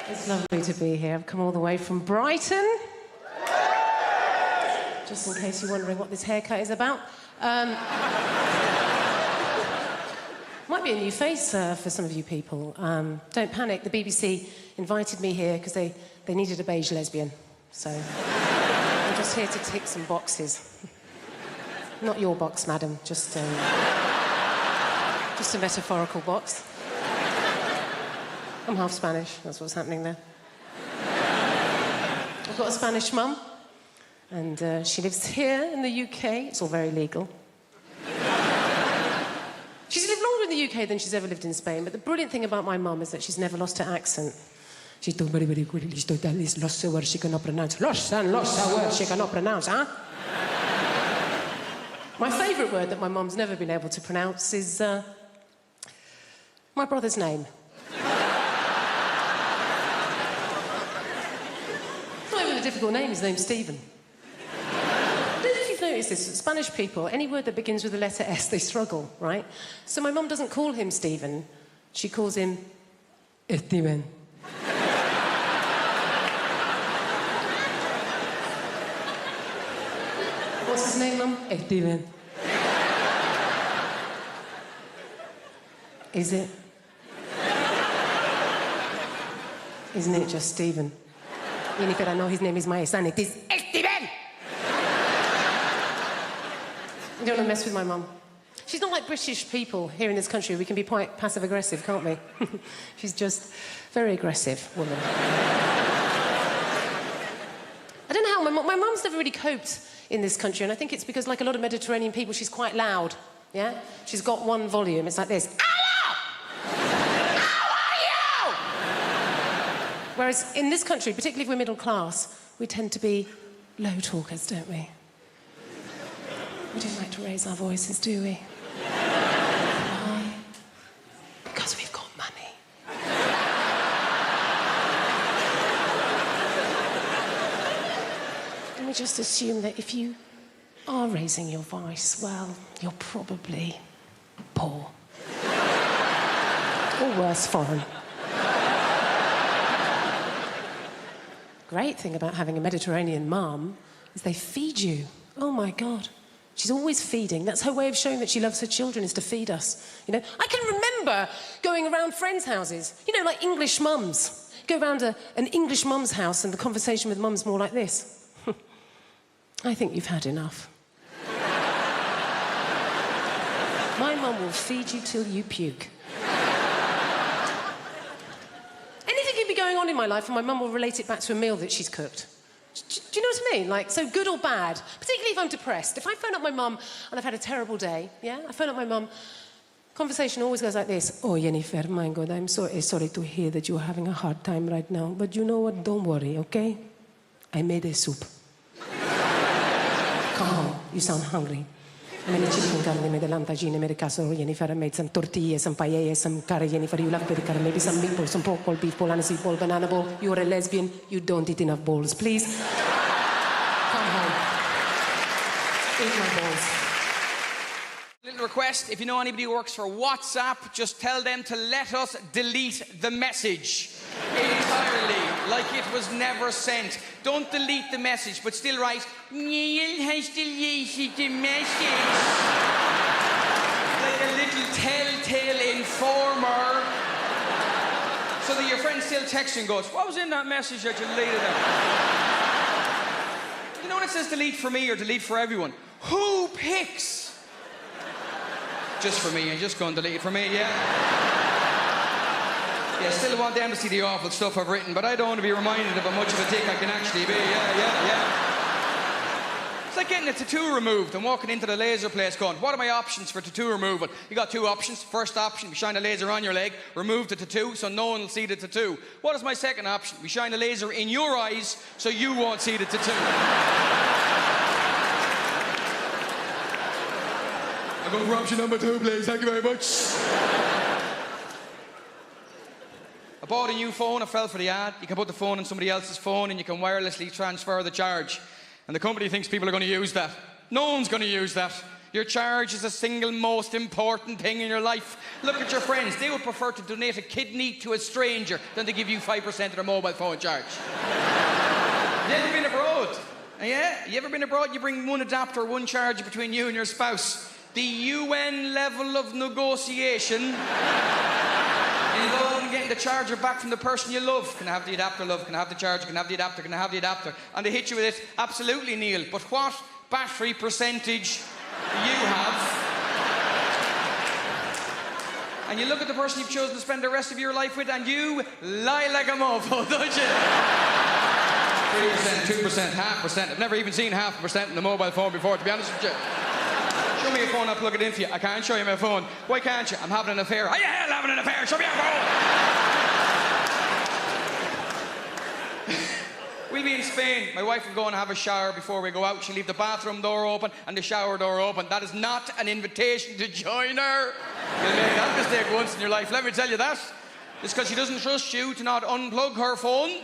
It's lovely to be here. I've come all the way from Brighton. Just in case you're wondering what this haircut is about. Might be a new face for some of you people. Don't panic, the BBC invited me here because they needed a beige lesbian. So I'm just here to tick some boxes. Not your box, madam, just a metaphorical box. I'm half Spanish, that's what's happening there. I've got a Spanish mum, and she lives here in the UK. It's all very legal. She's lived longer in the UK than she's ever lived in Spain, but the brilliant thing about my mum is that she's never lost her accent. She's done very, very good. Lost words she cannot pronounce. Lost words she cannot pronounce, huh? My favourite word that my mum's never been able to pronounce is my brother's name. Difficult name, his name's Stephen. I don't know if you've noticed this, Spanish people, any word that begins with the letter S, they struggle, right? So my mum doesn't call him Stephen, she calls him Steven. What's his name, Mum? Steven. Is it? Isn't it just Stephen? Jennifer, I know his name is my son. It is Steven! You don't want to mess with my mum. She's not like British people here in this country. We can be quite passive-aggressive, can't we? She's just very aggressive woman. I don't know how my mum's never really coped in this country, and I think it's because, like a lot of Mediterranean people, she's quite loud, yeah? She's got one volume. It's like this. Whereas in this country, particularly if we're middle class, we tend to be low talkers, don't we? We don't like to raise our voices, do we? Why? Because we've got money. And we just assume that if you are raising your voice, well, you're probably poor. Or worse, foreign. Great thing about having a Mediterranean mum is they feed you. Oh, my God. She's always feeding. That's her way of showing that she loves her children, is to feed us. You know, I can remember going around friends' houses, you know, like English mums. Go round an English mum's house and the conversation with mum's more like this. I think you've had enough. My mum will feed you till you puke. Going on in my life, and my mum will relate it back to a meal that she's cooked. Do you know what I mean? Like, so good or bad, particularly if I'm depressed. If I phone up my mum and I've had a terrible day, yeah? I phone up my mum, conversation always goes like this. Oh, Jennifer, my God, I'm so sorry to hear that you're having a hard time right now, but you know what? Don't worry, okay? I made a soup. Come home, you sound hungry. I made a chicken curry, made a lamb tagine, made a casserole, Jennifer. I made some tortillas, some paella, some curry, Jennifer. You love curry, maybe some meatballs, some pork ball, beef ball, aniseed ball, banana ball. You're a lesbian. You don't eat enough balls. Please, come home. Eat my balls. Little request, if you know anybody who works for WhatsApp, just tell them to let us delete the message entirely, like it was never sent. Don't delete the message, but still write, Neil has deleted the message. Like a little telltale informer. So that your friend still texts you and goes, what was in that message that you deleted it? You know when it says delete for me or delete for everyone? Who picks? Just for me, and just go and delete it for me, yeah? Yeah, still want them to see the awful stuff I've written, but I don't want to be reminded of how much of a dick I can actually be, yeah. It's like getting a tattoo removed and walking into the laser place going, what are my options for tattoo removal? You got two options. First option, we shine a laser on your leg, remove the tattoo so no one will see the tattoo. What is my second option? We shine a laser in your eyes so you won't see the tattoo. I'll go for option number 2, please. Thank you very much. I bought a new phone, I fell for the ad. You can put the phone on somebody else's phone and you can wirelessly transfer the charge. And the company thinks people are going to use that. No one's going to use that. Your charge is the single most important thing in your life. Look at your friends. They would prefer to donate a kidney to a stranger than to give you 5% of their mobile phone charge. You ever been abroad? Yeah? You ever been abroad? You bring one adapter, one charge between you and your spouse. The UN level of negotiation involving getting the charger back from the person you love. Can I have the adapter, love? Can I have the charger? Can I have the adapter? Can I have the adapter? And they hit you with it. Absolutely, Neil. But what battery percentage you have? And you look at the person you've chosen to spend the rest of your life with and you lie like a mofo, don't you? 3%, 2%, 0.5%. I've never even seen 0.5% in the mobile phone before, to be honest with you. Show me your phone, I'll plug it in for you. I can't show you my phone. Why can't you? I'm having an affair. How you hell having an affair? Show me your phone! We'll be in Spain. My wife will go and have a shower before we go out. She'll leave the bathroom door open and the shower door open. That is not an invitation to join her. You'll make that mistake once in your life, let me tell you that. It's because she doesn't trust you to not unplug her phone and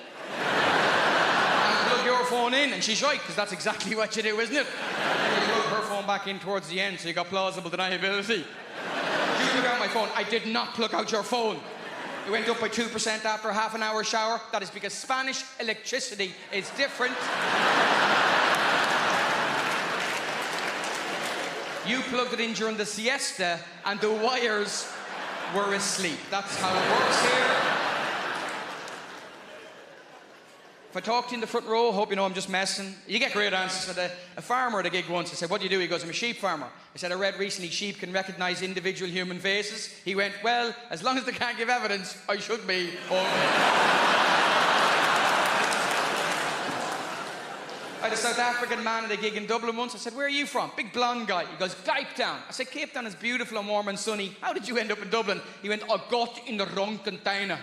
plug your phone in. And she's right, because that's exactly what you do, isn't it? You plug her phone back in towards the end, so you got plausible deniability. You plug out my phone. I did not plug out your phone. It went up by 2% after a half an hour shower. That is because Spanish electricity is different. You plugged it in during the siesta and the wires were asleep. That's how it works here. If I talk to you in the front row, hope you know I'm just messing. You get great answers. I had a farmer at a gig once. I said, what do you do? He goes, I'm a sheep farmer. I said, I read recently sheep can recognise individual human faces. He went, well, as long as they can't give evidence, I should be okay. I had a South African man at a gig in Dublin once. I said, where are you from? Big blonde guy. He goes, Cape Town. I said, Cape Town is beautiful and warm and sunny. How did you end up in Dublin? He went, I got in the wrong container.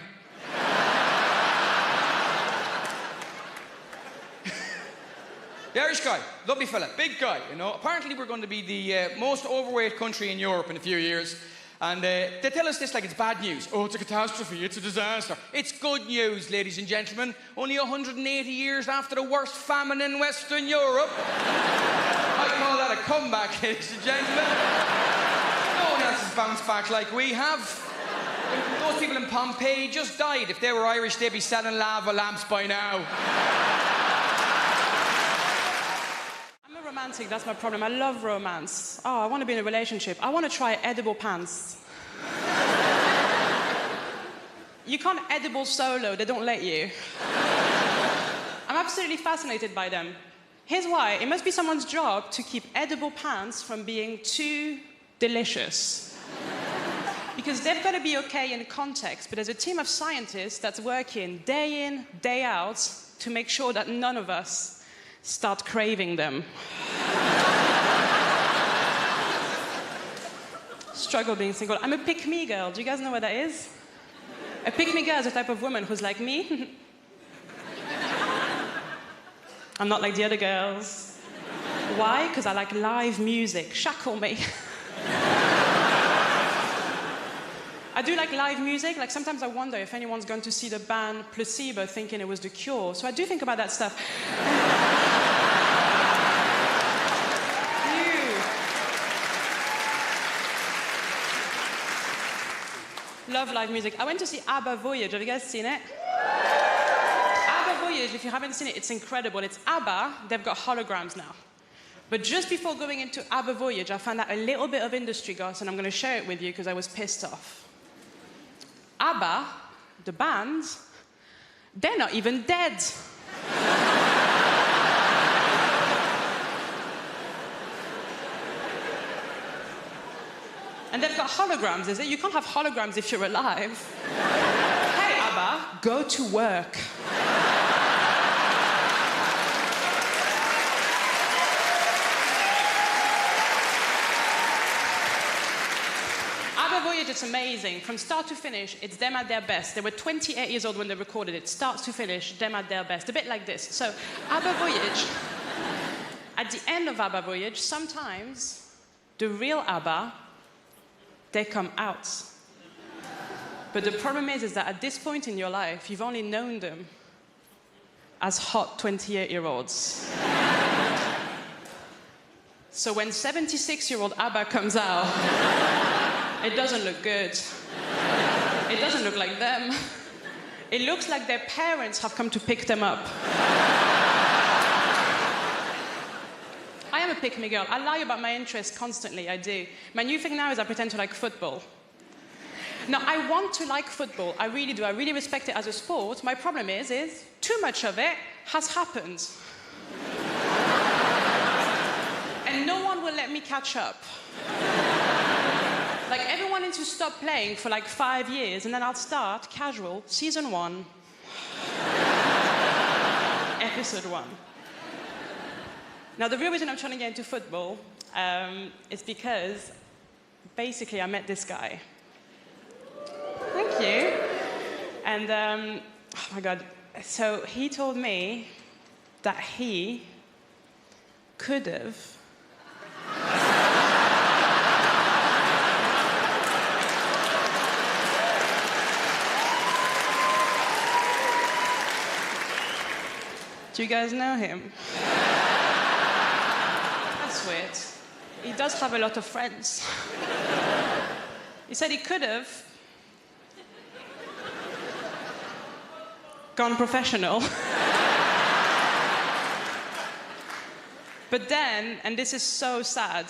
The Irish guy, lovely fella, big guy, you know. Apparently we're going to be the most overweight country in Europe in a few years. And they tell us this like it's bad news. Oh, it's a catastrophe, it's a disaster. It's good news, ladies and gentlemen. Only 180 years after the worst famine in Western Europe. I call that a comeback, ladies and gentlemen. No one else has bounced back like we have. Those people in Pompeii just died. If they were Irish, they'd be selling lava lamps by now. Romantic, that's my problem. I love romance. Oh, I want to be in a relationship. I want to try edible pants. You can't edible solo, they don't let you. I'm absolutely fascinated by them. Here's why. It must be someone's job to keep edible pants from being too delicious. Because they've got to be okay in context, but there's a team of scientists that's working day in, day out to make sure that none of us start craving them. Struggle being single. I'm a pick-me girl. Do you guys know what that is? A pick-me girl is a type of woman who's like me. I'm not like the other girls. Why? Because I like live music. Shackle me. I do like live music. Like sometimes I wonder if anyone's going to see the band Placebo thinking it was The Cure. So I do think about that stuff. Love live music. I went to see ABBA Voyage. Have you guys seen it? ABBA Voyage, if you haven't seen it, it's incredible. It's ABBA. They've got holograms now. But just before going into ABBA Voyage, I found out a little bit of industry gossip, and I'm going to share it with you because I was pissed off. ABBA, the band, they're not even dead. And they've got holograms, is it? You can't have holograms if you're alive. Hey, ABBA, go to work. ABBA Voyage, it's amazing. From start to finish, it's them at their best. They were 28 years old when they recorded it. Start to finish, them at their best. A bit like this. So, ABBA Voyage, at the end of ABBA Voyage, sometimes the real ABBA, they come out. But the problem is that at this point in your life, you've only known them as hot 28-year-olds. So when 76-year-old ABBA comes out, it doesn't look good. It doesn't look like them. It looks like their parents have come to pick them up. I am a pick-me girl. I lie about my interests constantly, I do. My new thing now is I pretend to like football. Now, I want to like football. I really do. I really respect it as a sport. My problem is too much of it has happened. And no one will let me catch up. Like, everyone needs to stop playing for like 5 years, and then I'll start casual, season 1, episode 1. Now, the real reason I'm trying to get into football is because, basically, I met this guy. Thank you. And, oh my God. So he told me that he could have Do you guys know him? That's weird. He does have a lot of friends. He said he could have gone professional. But then, and this is so sad,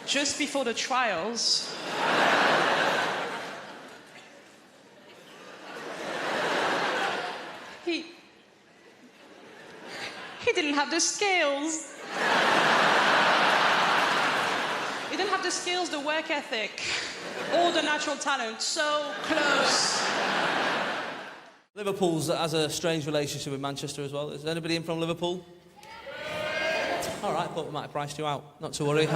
just before the trials, he didn't have the skills. He didn't have the skills, the work ethic, or the natural talent. So close. Liverpool has a strange relationship with Manchester as well. Is anybody in from Liverpool? All right, thought we might have priced you out. Not to worry.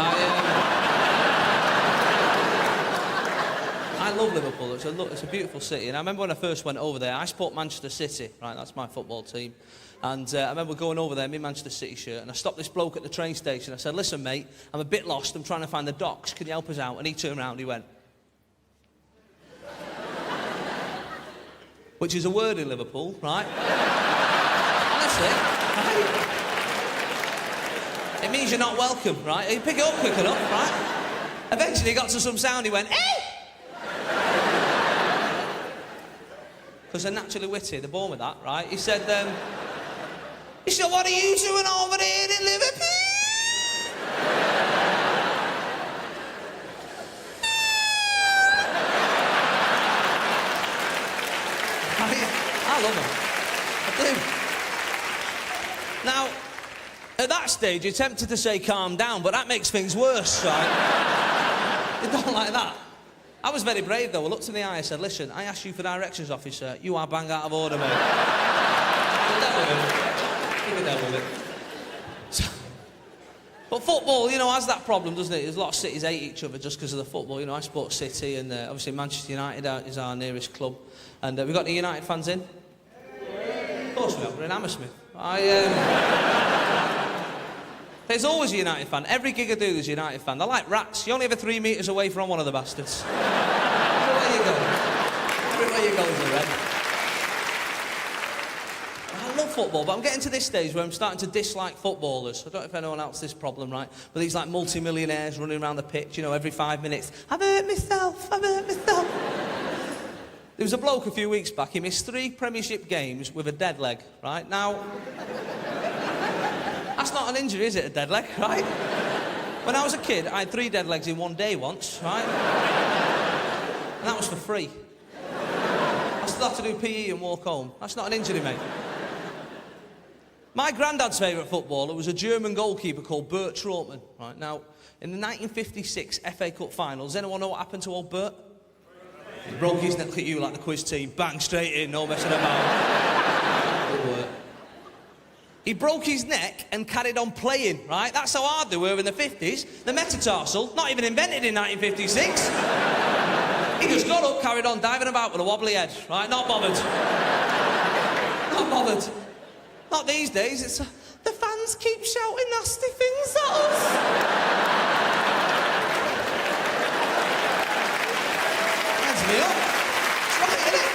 I love Liverpool. It's a beautiful city. And I remember when I first went over there, I support Manchester City, right? That's my football team. And I remember going over there in my Manchester City shirt, and I stopped this bloke at the train station. I said, listen, mate, I'm a bit lost. I'm trying to find the docks. Can you help us out? And he turned around and he went... Which is a word in Liverpool, right? Honestly, right? It means you're not welcome, right? You pick it up quick enough, right? Eventually he got to some sound, he went, eh! Because they're naturally witty, they're born with that, right? He said, what are you doing over there in Liverpool? I love him. I do. Now, at that stage, you're tempted to say calm down, but that makes things worse, right? You don't like that. I was very brave, though. I looked in the eye and said, listen, I asked you for directions, officer. You are bang out of order, mate. You can deal with it. But football, you know, has that problem, doesn't it? There's a lot of cities hate each other just because of the football. You know, I support City, and obviously Manchester United is our nearest club. And we've got any United fans in? Of course we have. We're in Hammersmith. There's always a United fan. Every gig I do, there's a United fan. They're like rats. You only ever 3 metres away from one of the bastards. Everywhere you go. Everywhere you go is a red. I love football, but I'm getting to this stage where I'm starting to dislike footballers. I don't know if anyone else has this problem, right? But these like multi-millionaires running around the pitch, you know, every 5 minutes. I've hurt myself. There was a bloke a few weeks back, he missed 3 Premiership games with a dead leg, right? Now, that's not an injury, is it, a dead leg, right? When I was a kid, I had 3 dead legs in one day once, right? And that was for free. I still have to do PE and walk home. That's not an injury, mate. My granddad's favourite footballer was a German goalkeeper called Bert Trautmann, right? Now, in the 1956 FA Cup finals, does anyone know what happened to old Bert? He broke his neck, look at you like the quiz team, bang, straight in, no messing about. Good work. He broke his neck and carried on playing, right? That's how hard they were in the 50s. The metatarsal, not even invented in 1956. He just got up, carried on, diving about with a wobbly head, right? Not bothered. Not bothered. Not these days, it's... the fans keep shouting nasty things at us. Me up. It's right, isn't it?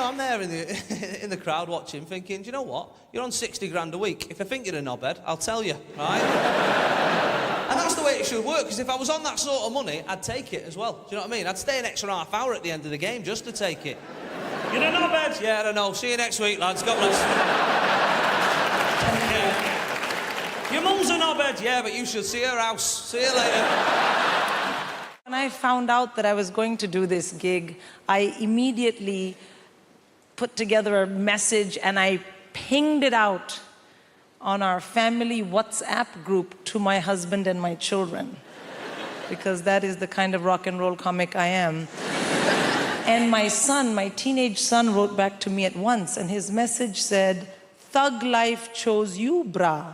I'm there in the crowd watching, thinking, do you know what? You're on 60 grand a week. If I think you're a knobhead, I'll tell you, right? And that's the way it should work, because if I was on that sort of money, I'd take it as well. Do you know what I mean? I'd stay an extra half hour at the end of the game just to take it. You're a knobhead? Yeah, I don't know. See you next week, lads. God bless. Yeah. Your mum's a knobhead? Yeah, but you should see her house. See you later. When I found out that I was going to do this gig, I immediately put together a message and I pinged it out on our family WhatsApp group to my husband and my children, because that is the kind of rock and roll comic I am. And my son, my teenage son, wrote back to me at once, and his message said, "Thug life chose you, brah."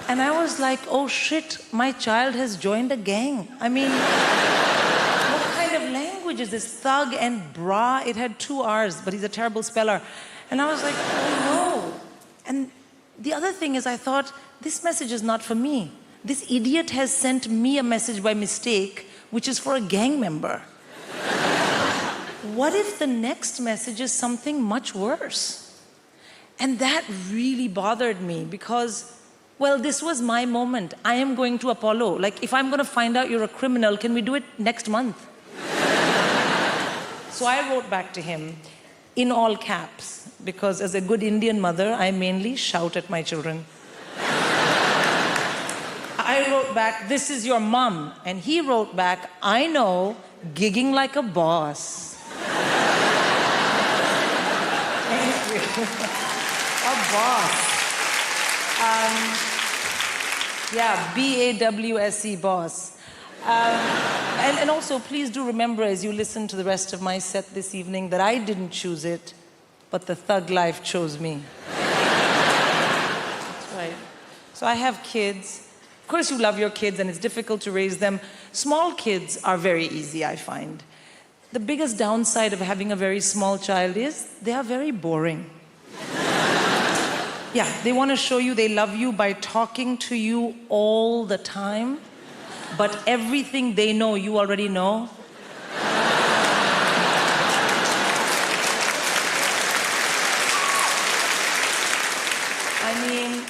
And I was like, oh shit, my child has joined a gang. I mean, what kind of language is this? Thug and bra. It had 2 R's, but he's a terrible speller. And I was like, oh no. And the other thing is I thought, this message is not for me. This idiot has sent me a message by mistake, which is for a gang member. What if the next message is something much worse? And that really bothered me because, well, this was my moment. I am going to Apollo. Like, if I'm going to find out you're a criminal, can we do it next month? So I wrote back to him in all caps, because as a good Indian mother, I mainly shout at my children. I wrote back, "This is your mum." And he wrote back, "I know, gigging like a boss." Thank you. A boss. Yeah, B-A-W-S-E, boss. And also, please do remember as you listen to the rest of my set this evening that I didn't choose it, but the thug life chose me. That's right. So I have kids. Of course you love your kids and it's difficult to raise them. Small kids are very easy, I find. The biggest downside of having a very small child is they are very boring. Yeah, they want to show you they love you by talking to you all the time, but everything they know, you already know. I mean,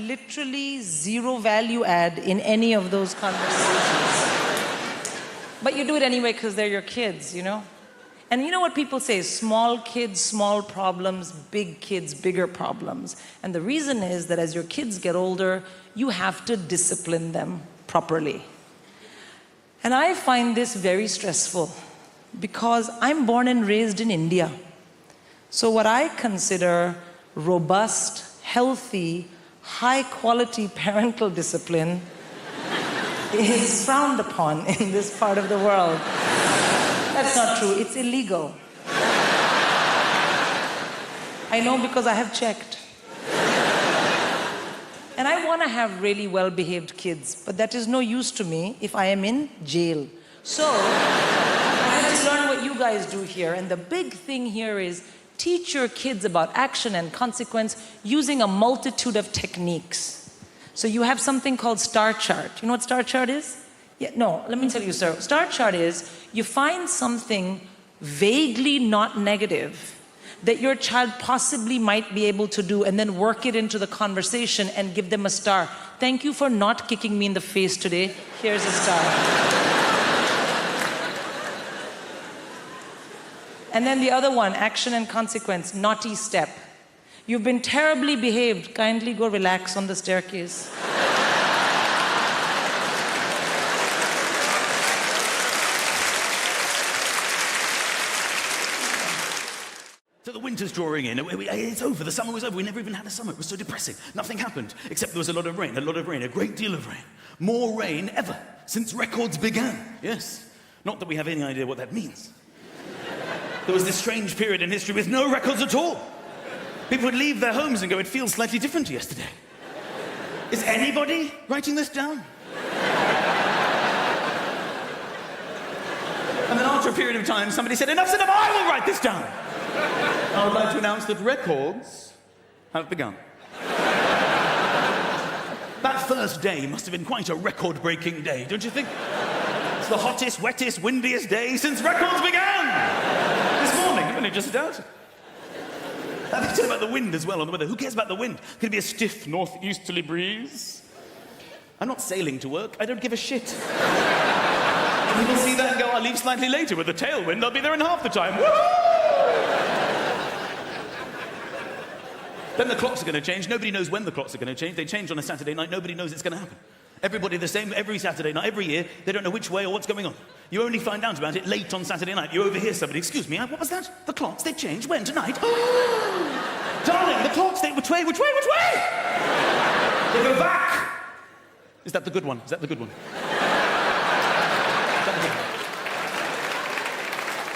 literally zero value add in any of those conversations. But you do it anyway because they're your kids, you know? And you know what people say, small kids, small problems, big kids, bigger problems. And the reason is that as your kids get older, you have to discipline them properly. And I find this very stressful because I'm born and raised in India. So what I consider robust, healthy, high-quality parental discipline is frowned upon in this part of the world. That's not true. It's illegal. I know because I have checked. And I want to have really well-behaved kids, but that is no use to me if I am in jail. So, I had to learn what you guys do here. And the big thing here is teach your kids about action and consequence using a multitude of techniques. So you have something called star chart. You know what star chart is? Yeah, no, let me tell you, sir. Star chart is you find something vaguely not negative that your child possibly might be able to do and then work it into the conversation and give them a star. Thank you for not kicking me in the face today. Here's a star. And then the other one, action and consequence, naughty step. You've been terribly behaved. Kindly go relax on the staircase. So the winter's drawing in. It's over. The summer was over. We never even had a summer. It was so depressing. Nothing happened, except there was a lot of rain, a great deal of rain. More rain ever since records began. Yes. Not that we have any idea what that means. There was this strange period in history with no records at all. People would leave their homes and go, it feels slightly different to yesterday. Is anybody writing this down? And then after a period of time, somebody said, enough's enough, I will write this down. I would like to announce that records have begun. That first day must have been quite a record-breaking day, don't you think? It's the hottest, wettest, windiest day since records began! This morning, I've only just started. I think about the wind as well on the weather. Who cares about the wind? Could it be a stiff northeasterly breeze? I'm not sailing to work. I don't give a shit. People see that and go, I'll leave slightly later with a tailwind. I'll be there in half the time. Woo! Then the clocks are going to change. Nobody knows when the clocks are going to change. They change on a Saturday night. Nobody knows it's going to happen. Everybody the same every Saturday night, every year. They don't know which way or what's going on. You only find out about it late on Saturday night. You overhear somebody, excuse me, what was that? The clocks, they change. When? Tonight? Oh! Darling, the clocks, they... Which way? Which way? Which way? They go back. Is that the good one? Is that the good one?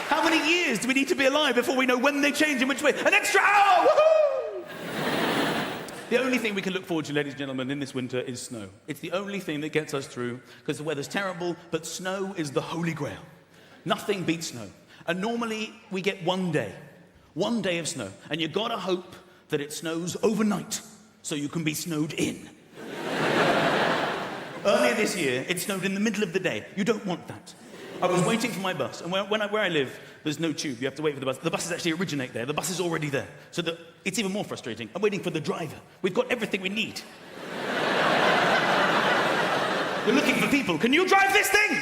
How many years do we need to be alive before we know when they change and which way? An extra hour! Woohoo! The only thing we can look forward to, ladies and gentlemen, in this winter is snow. It's the only thing that gets us through, because the weather's terrible, but snow is the holy grail. Nothing beats snow. And normally, we get one day of snow, and you've got to hope that it snows overnight, so you can be snowed in. Earlier this year, it snowed in the middle of the day. You don't want that. I was waiting for my bus, and where I live, there's no tube. You have to wait for the bus. The buses actually originate there. The bus is already there. So it's even more frustrating. I'm waiting for the driver. We've got everything we need. We're looking for people. Can you drive this thing?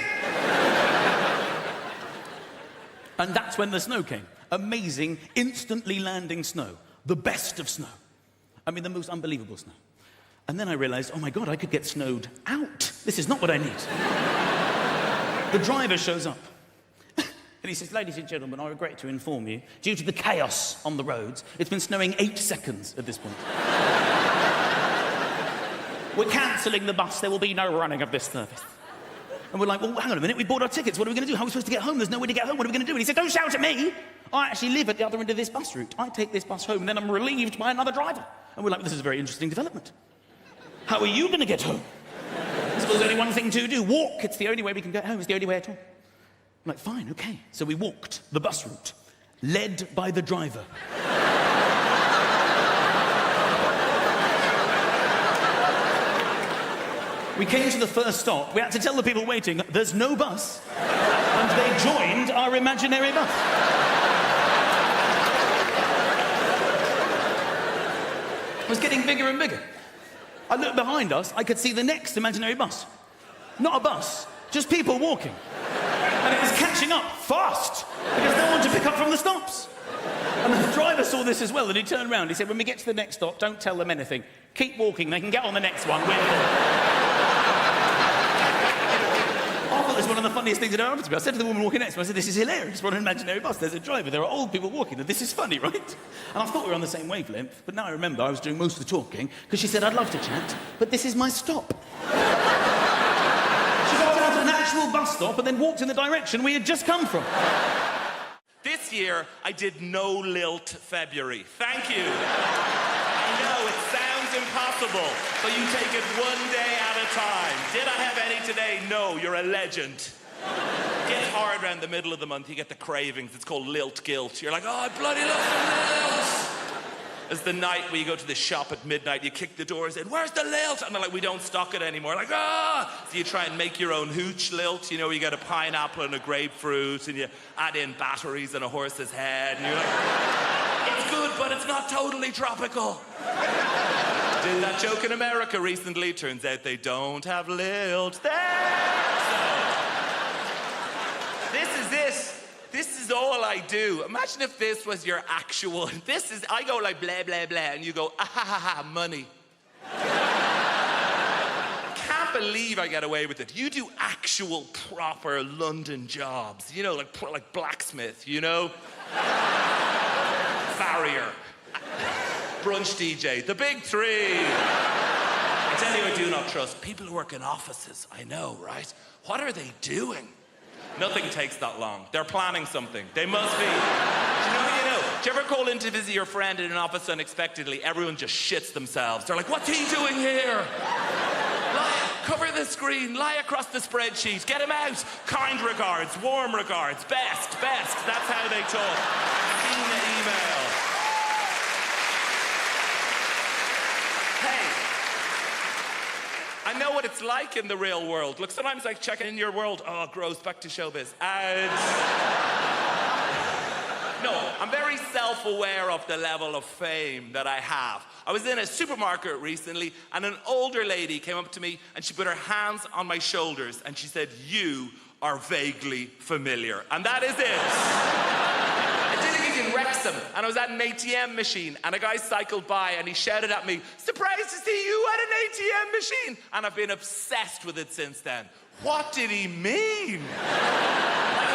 And that's when the snow came. Amazing, instantly landing snow. The best of snow. I mean, the most unbelievable snow. And then I realized, oh my God, I could get snowed out. This is not what I need. The driver shows up. And he says, ladies and gentlemen, I regret to inform you, due to the chaos on the roads, it's been snowing 8 seconds at this point. We're cancelling the bus. There will be no running of this service. And we're like, well, hang on a minute. We bought our tickets. What are we going to do? How are we supposed to get home? There's no way to get home. What are we going to do? And he said, don't shout at me. I actually live at the other end of this bus route. I take this bus home, and then I'm relieved by another driver. And we're like, this is a very interesting development. How are you going to get home? There's only one thing to do. Walk. It's the only way we can get home. It's the only way at all. I'm like, fine, okay. So we walked the bus route, led by the driver. We came to the first stop. We had to tell the people waiting, there's no bus. And they joined our imaginary bus. It was getting bigger and bigger. I looked behind us, I could see the next imaginary bus. Not a bus, just people walking. And it was catching up fast, because no one to pick up from the stops. And the driver saw this as well, and he turned around. He said, when we get to the next stop, don't tell them anything. Keep walking, they can get on the next one. I thought this was one of the funniest things that ever happened to me. I said to the woman walking next to me, I said, this is hilarious. We're on an imaginary bus. There's a driver. There are old people walking. And this is funny, right? And I thought we were on the same wavelength. But now I remember I was doing most of the talking because she said, I'd love to chat, but this is my stop. She got down to an actual bus stop and then walked in the direction we had just come from. This year, I did no lilt February. Thank you. I know, it sounds impossible, but you take it one day at a time. Did I have any today? No, you're a legend. It gets hard around the middle of the month, you get the cravings. It's called lilt guilt. You're like, oh, I bloody love some lilt. It's the night where you go to the shop at midnight, you kick the doors in, where's the lilt? And they're like, we don't stock it anymore. Like, ah! So you try and make your own hooch lilt, you know, you get a pineapple and a grapefruit, and you add in batteries and a horse's head, and you're like, it's good, but it's not totally tropical. Did that joke in America recently. Turns out they don't have lilt there. So, this is it. This is all I do. Imagine if this was your actual... I go like blah, blah, blah, and you go, ah, ha, ha, ha, money. Can't believe I get away with it. You do actual, proper London jobs. You know, like blacksmith, you know? Farrier. Brunch DJ. The big three. I tell you, I do not trust people who work in offices. I know, right? What are they doing? Nothing takes that long. They're planning something. They must be. You know. Do you ever call in to visit your friend in an office unexpectedly? Everyone just shits themselves. They're like, what's he doing here? Cover the screen, lie across the spreadsheet, get him out. Kind regards, warm regards, best. That's how they talk. In the email. what it's like in the real world. Look, sometimes I check in your world. Oh, gross, back to showbiz. And... No, I'm very self-aware of the level of fame that I have. I was in a supermarket recently, and an older lady came up to me, and she put her hands on my shoulders, and she said, "You are vaguely familiar." And that is it. I did a gig in Wrexham, and I was at an ATM machine, and a guy cycled by, and he shouted at me, "Surprised to see you at an ATM machine." And I've been obsessed with it since then. What did he mean?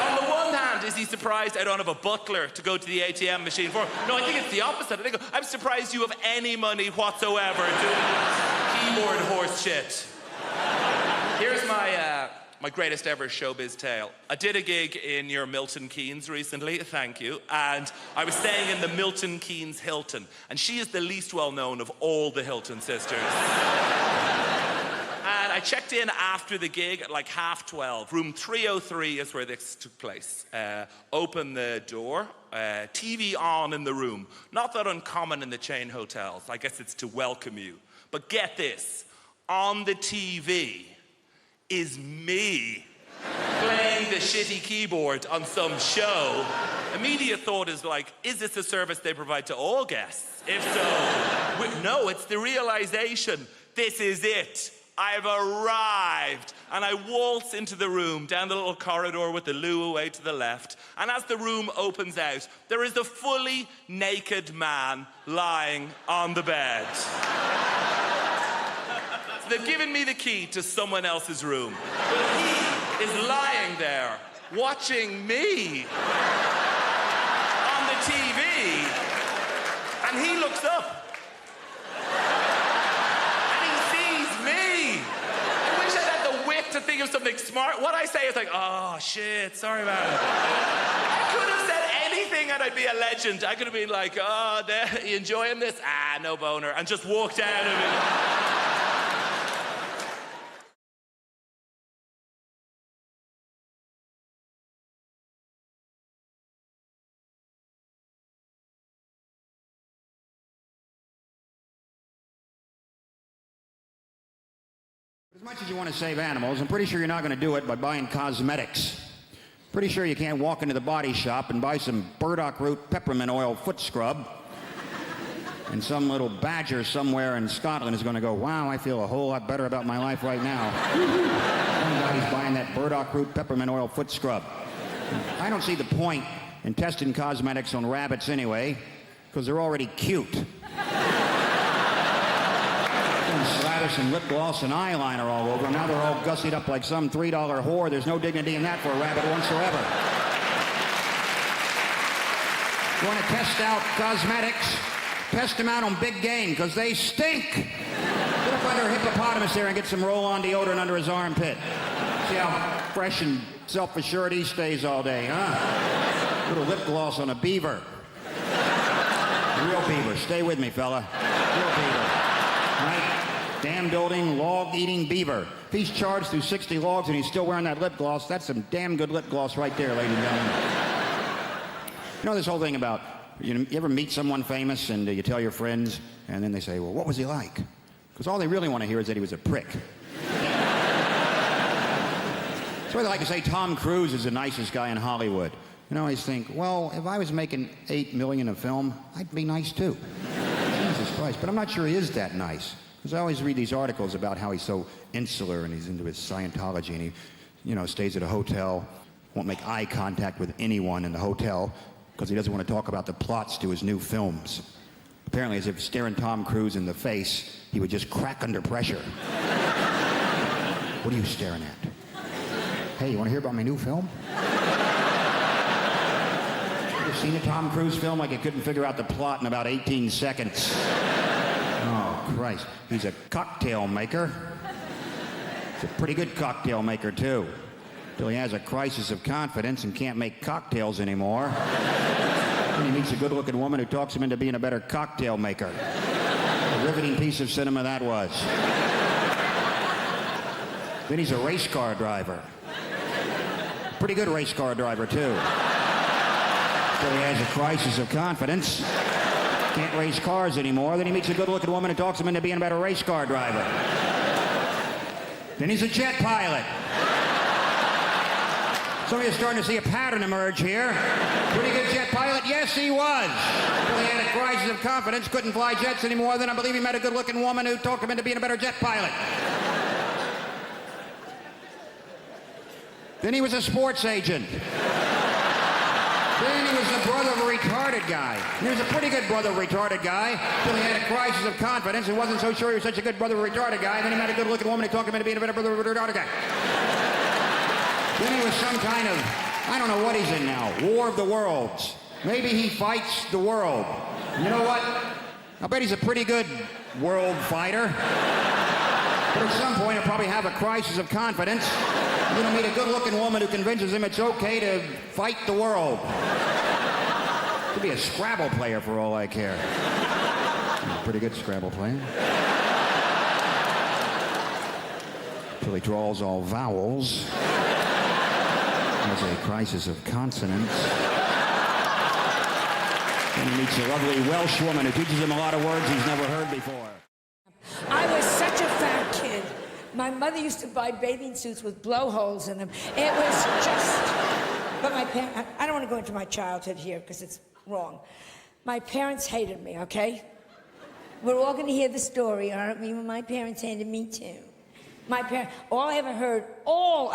On the one hand, is he surprised I don't have a butler to go to the ATM machine for? No, I think it's the opposite. I think I'm surprised you have any money whatsoever doing keyboard horse shit. Here's my greatest ever showbiz tale. I did a gig in your Milton Keynes recently, thank you, and I was staying in the Milton Keynes Hilton, and she is the least well-known of all the Hilton sisters. And I checked in after the gig at like 12:30. Room 303 is where this took place. Open the door, TV on in the room. Not that uncommon in the chain hotels. I guess it's to welcome you. But get this, on the TV is me playing the shitty keyboard on some show. Immediate thought is like, is this a service they provide to all guests? If so, no, it's the realization, this is it. I've arrived, and I waltz into the room, down the little corridor with the loo away to the left, and as the room opens out, there is a fully naked man lying on the bed. So they've given me the key to someone else's room, but he is lying there, watching me on the TV, and he looks up. To think of something smart. What I say is like, "Oh shit, sorry about it." I could have said anything and I'd be a legend. I could have been like, "Oh, you enjoying this? Ah, no boner," and just walked out of it. As much as you want to save animals, I'm pretty sure you're not going to do it by buying cosmetics. Pretty sure you can't walk into the body shop and buy some burdock root peppermint oil foot scrub, and some little badger somewhere in Scotland is going to go, "Wow, I feel a whole lot better about my life right now." Somebody's buying that burdock root peppermint oil foot scrub. I don't see the point in testing cosmetics on rabbits anyway, because they're already cute. Slather some lip gloss and eyeliner all over them. Now they're all gussied up like some $3 whore. There's no dignity in that for a rabbit whatsoever. You want to test out cosmetics? Test them out on big game, because they stink. Get up under a hippopotamus there and get some roll-on deodorant under his armpit. See how fresh and self-assured he stays all day, huh? Little lip gloss on a beaver. A real beaver. Stay with me, fella. Real beaver. Right? Dam building, log-eating beaver. If he's charged through 60 logs and he's still wearing that lip gloss, that's some damn good lip gloss right there, ladies and gentlemen. You know this whole thing about, you ever meet someone famous and you tell your friends, and then they say, "Well, what was he like?" Because all they really want to hear is that he was a prick. That's why they like to say Tom Cruise is the nicest guy in Hollywood. You know, I always think, well, if I was making $8 million a film, I'd be nice too. Jesus Christ, but I'm not sure he is that nice. Because I always read these articles about how he's so insular and he's into his Scientology and he, stays at a hotel, won't make eye contact with anyone in the hotel because he doesn't want to talk about the plots to his new films. Apparently, as if staring Tom Cruise in the face, he would just crack under pressure. What are you staring at? Hey, you want to hear about my new film? You ever seen a Tom Cruise film like he couldn't figure out the plot in about 18 seconds? Oh, Christ. He's a cocktail maker. He's a pretty good cocktail maker, too. Till he has a crisis of confidence and can't make cocktails anymore. Then he meets a good-looking woman who talks him into being a better cocktail maker. A riveting piece of cinema that was. Then he's a race car driver. Pretty good race car driver, too. Till he has a crisis of confidence. Can't race cars anymore. Then he meets a good-looking woman who talks him into being a better race car driver. Then he's a jet pilot. Some of you are starting to see a pattern emerge here. Pretty good jet pilot? Yes, he was. Well, he had a crisis of confidence, couldn't fly jets anymore. Then I believe he met a good-looking woman who talked him into being a better jet pilot. Then he was a sports agent. Then he was the brother of a retarded guy. He was a pretty good brother of a retarded guy. Till he had a crisis of confidence and wasn't so sure he was such a good brother of a retarded guy. Then he met a good-looking woman who talked him into being a better brother of a retarded guy. Then he was some kind of, I don't know what he's in now, War of the Worlds. Maybe he fights the world. You know what? I bet he's a pretty good world fighter. But at some point he'll probably have a crisis of confidence. You're gonna meet a good-looking woman who convinces him it's okay to fight the world. Could be a Scrabble player for all I care. He's a pretty good Scrabble player. Till he draws all vowels. Has a crisis of consonants. And he meets a lovely Welsh woman who teaches him a lot of words he's never heard before. I was such a fat kid. My mother used to buy bathing suits with blowholes in them. It was just... But my parents... I don't want to go into my childhood here because it's wrong. My parents hated me, okay? We're all going to hear the story, aren't we? My parents hated me too. My parents, all I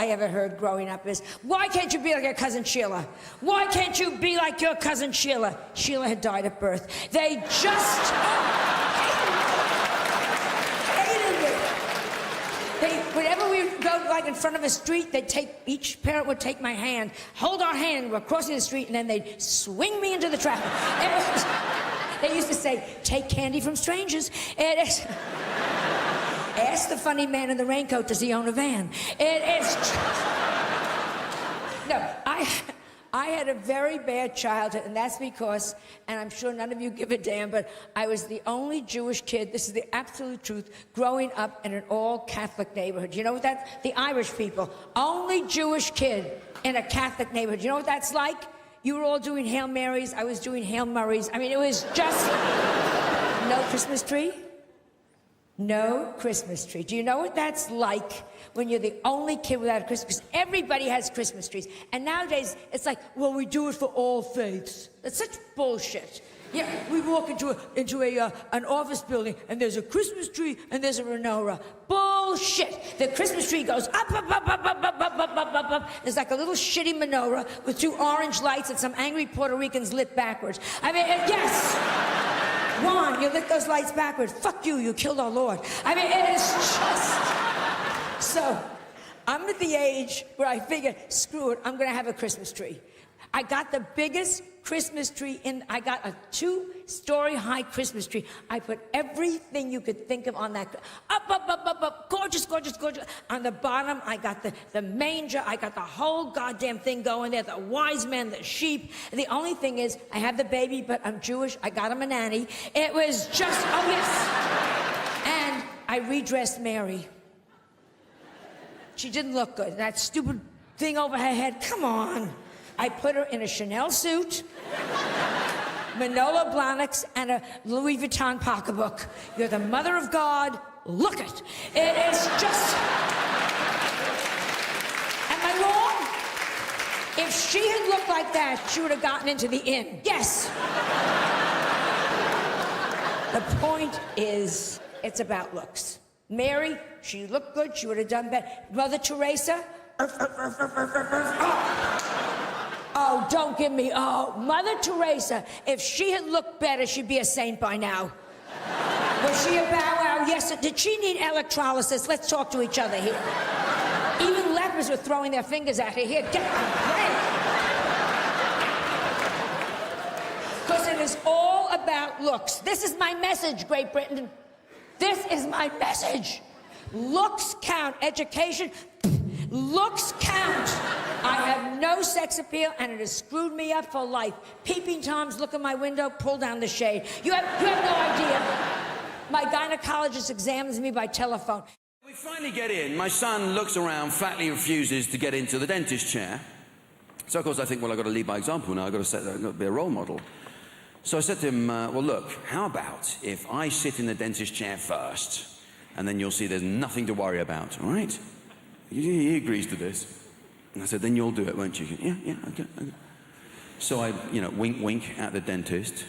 ever heard growing up is, why can't you be like your cousin Sheila? Why can't you be like your cousin Sheila? Sheila had died at birth. They just hated me. Whenever we would go like in front of a street, each parent would take my hand, hold our hand, we're crossing the street, and then they'd swing me into the traffic. They used to say, take candy from strangers. Ask the funny man in the raincoat, does he own a van? It is just... No, I had a very bad childhood, and that's because, and I'm sure none of you give a damn, but I was the only Jewish kid, this is the absolute truth, growing up in an all-Catholic neighborhood. You know what that's... The Irish people, only Jewish kid in a Catholic neighborhood. You know what that's like? You were all doing Hail Marys, I was doing Hail Murrays. I mean, it was just... No Christmas tree? No Christmas tree. Do you know what that's like when you're the only kid without a Christmas tree? Because everybody has Christmas trees. And nowadays, it's like, well, we do it for all faiths. That's such bullshit. Yeah, we walk into an office building, and there's a Christmas tree, and there's a menorah. Bullshit. The Christmas tree goes up, up, up, up, up, up, up, up, up, up, up. There's like a little shitty menorah with 2 orange lights that some angry Puerto Ricans lit backwards. I mean, yes. Juan, you lit those lights backwards. Fuck you, you killed our Lord. I mean, it is just... So, I'm at the age where I figure, screw it, I'm gonna have a Christmas tree. I got the biggest Christmas tree I got a 2-story high Christmas tree. I put everything you could think of on that. Up, up, up, up, up, gorgeous, gorgeous, gorgeous. On the bottom, I got the manger. I got the whole goddamn thing going there. The wise men, the sheep. And the only thing is, I have the baby, but I'm Jewish. I got him a nanny. It was just, oh yes. And I redressed Mary. She didn't look good. That stupid thing over her head, come on. I put her in a Chanel suit, Manolo Blahniks, and a Louis Vuitton pocketbook. You're the mother of God. Look it. It is just... Am I wrong? If she had looked like that, she would have gotten into the inn. Yes. The point is, it's about looks. Mary, she looked good. She would have done better. Mother Teresa... Oh, don't give me, oh, Mother Teresa, if she had looked better, she'd be a saint by now. Was she a bow wow? Yes. Did she need electrolysis? Let's talk to each other here. Even lepers were throwing their fingers at her. Here, get away. Because it is all about looks. This is my message, Great Britain. This is my message. Looks count. Education, looks count. I have no sex appeal, and it has screwed me up for life. Peeping Toms look in my window, pull down the shade. You have no idea. My gynecologist examines me by telephone. We finally get in. My son looks around, flatly refuses to get into the dentist chair. So, of course, I think, well, I've got to lead by example now. I've got to be a role model. So I said to him, well, look, how about if I sit in the dentist chair first, and then you'll see there's nothing to worry about, all right? He agrees to this. And I said, then you'll do it, won't you? Yeah, okay. So I, wink, wink at the dentist.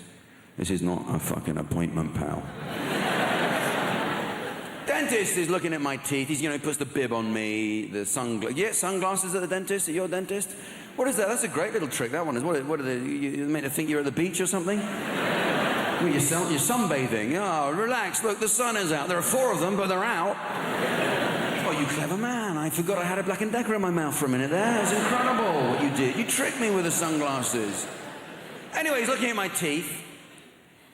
This is not a fucking appointment, pal. Dentist is looking at my teeth. He puts the bib on me, the sunglasses. Yeah, sunglasses at the dentist, at your dentist? What is that? That's a great little trick, that one is. What are they, you meant to think you're at the beach or something? Well, you're sunbathing. Oh, relax, look, the sun is out. There are 4 of them, but they're out. Oh, you clever man. I forgot I had a Black & Decker in my mouth for a minute there. It's incredible what you did. You tricked me with the sunglasses. Anyway, he's looking at my teeth.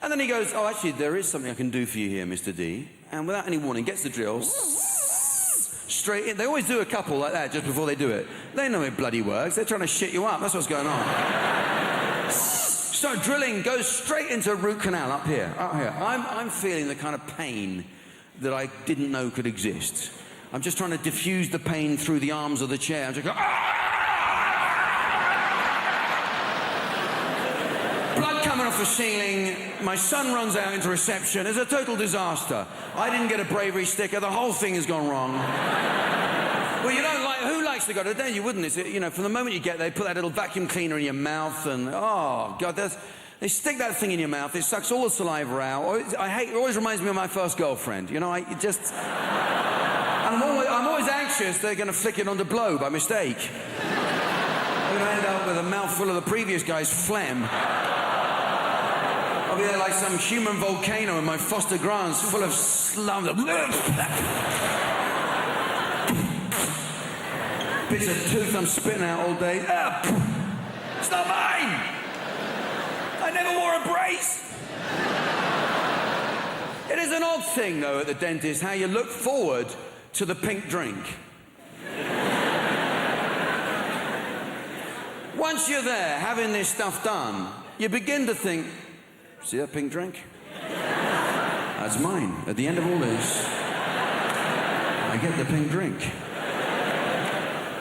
And then he goes, oh, actually, there is something I can do for you here, Mr. D. And without any warning, gets the drill. Straight in. They always do a couple like that just before they do it. They know it bloody works. They're trying to shit you up. That's what's going on. Start drilling, goes straight into a root canal up here. I'm feeling the kind of pain that I didn't know could exist. I'm just trying to diffuse the pain through the arms of the chair. I'm just going, blood coming off the ceiling. My son runs out into reception. It's a total disaster. I didn't get a bravery sticker. The whole thing has gone wrong. Well, who likes to go to the dentist? You wouldn't. From the moment you get there, they put that little vacuum cleaner in your mouth and, oh, God, they stick that thing in your mouth. It sucks all the saliva out. It always reminds me of my first girlfriend. And I'm always anxious they're going to flick it onto blow by mistake. I'm going to end up with a mouthful of the previous guy's phlegm. I'll be there like some human volcano in my foster grants full of slums. Bits of tooth I'm spitting out all day. It's not mine! I never wore a brace! It is an odd thing, though, at the dentist, how you look forward to the pink drink. Once you're there, having this stuff done, you begin to think, see that pink drink? That's mine. At the end of all this, I get the pink drink.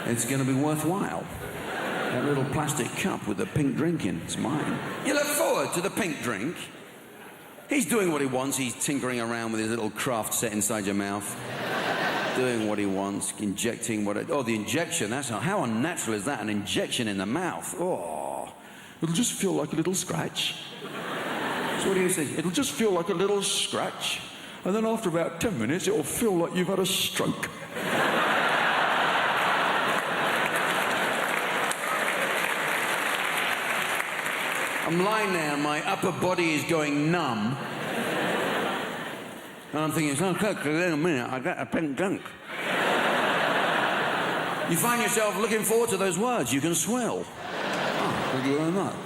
It's going to be worthwhile. That little plastic cup with the pink drink in, it's mine. You look forward to the pink drink. He's doing what he wants. He's tinkering around with his little craft set inside your mouth. Doing what he wants, injecting the injection, how unnatural is that? An injection in the mouth. Oh, it'll just feel like a little scratch. So what do you say? It'll just feel like a little scratch. And then after about 10 minutes, it'll feel like you've had a stroke. I'm lying there, my upper body is going numb. And I'm thinking, in a minute, I got a pink drink. You find yourself looking forward to those words you can swell. Oh, thank you very much.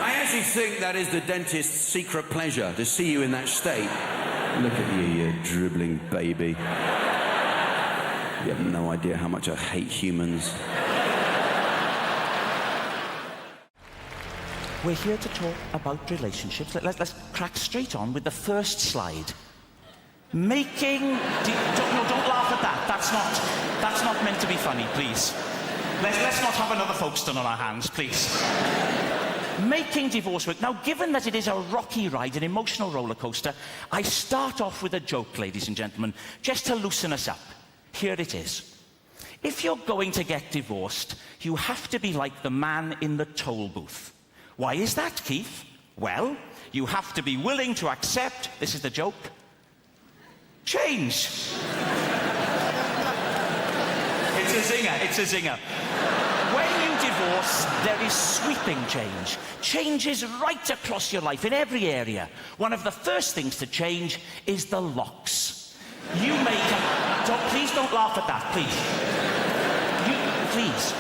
I actually think that is the dentist's secret pleasure, to see you in that state. Look at you dribbling baby. You have no idea how much I hate humans. We're here to talk about relationships. Let's crack straight on with the first slide. Don't laugh at that. That's not meant to be funny, please. Let's not have another Folkestone on our hands, please. Making divorce work. Now, given that it is a rocky ride, an emotional roller coaster, I start off with a joke, ladies and gentlemen, just to loosen us up. Here it is. If you're going to get divorced, you have to be like the man in the toll booth. Why is that, Keith? Well, you have to be willing to accept, this is the joke, change. It's a zinger. When you divorce, there is sweeping change. Change is right across your life in every area. One of the first things to change is the locks. You please don't laugh at that, please.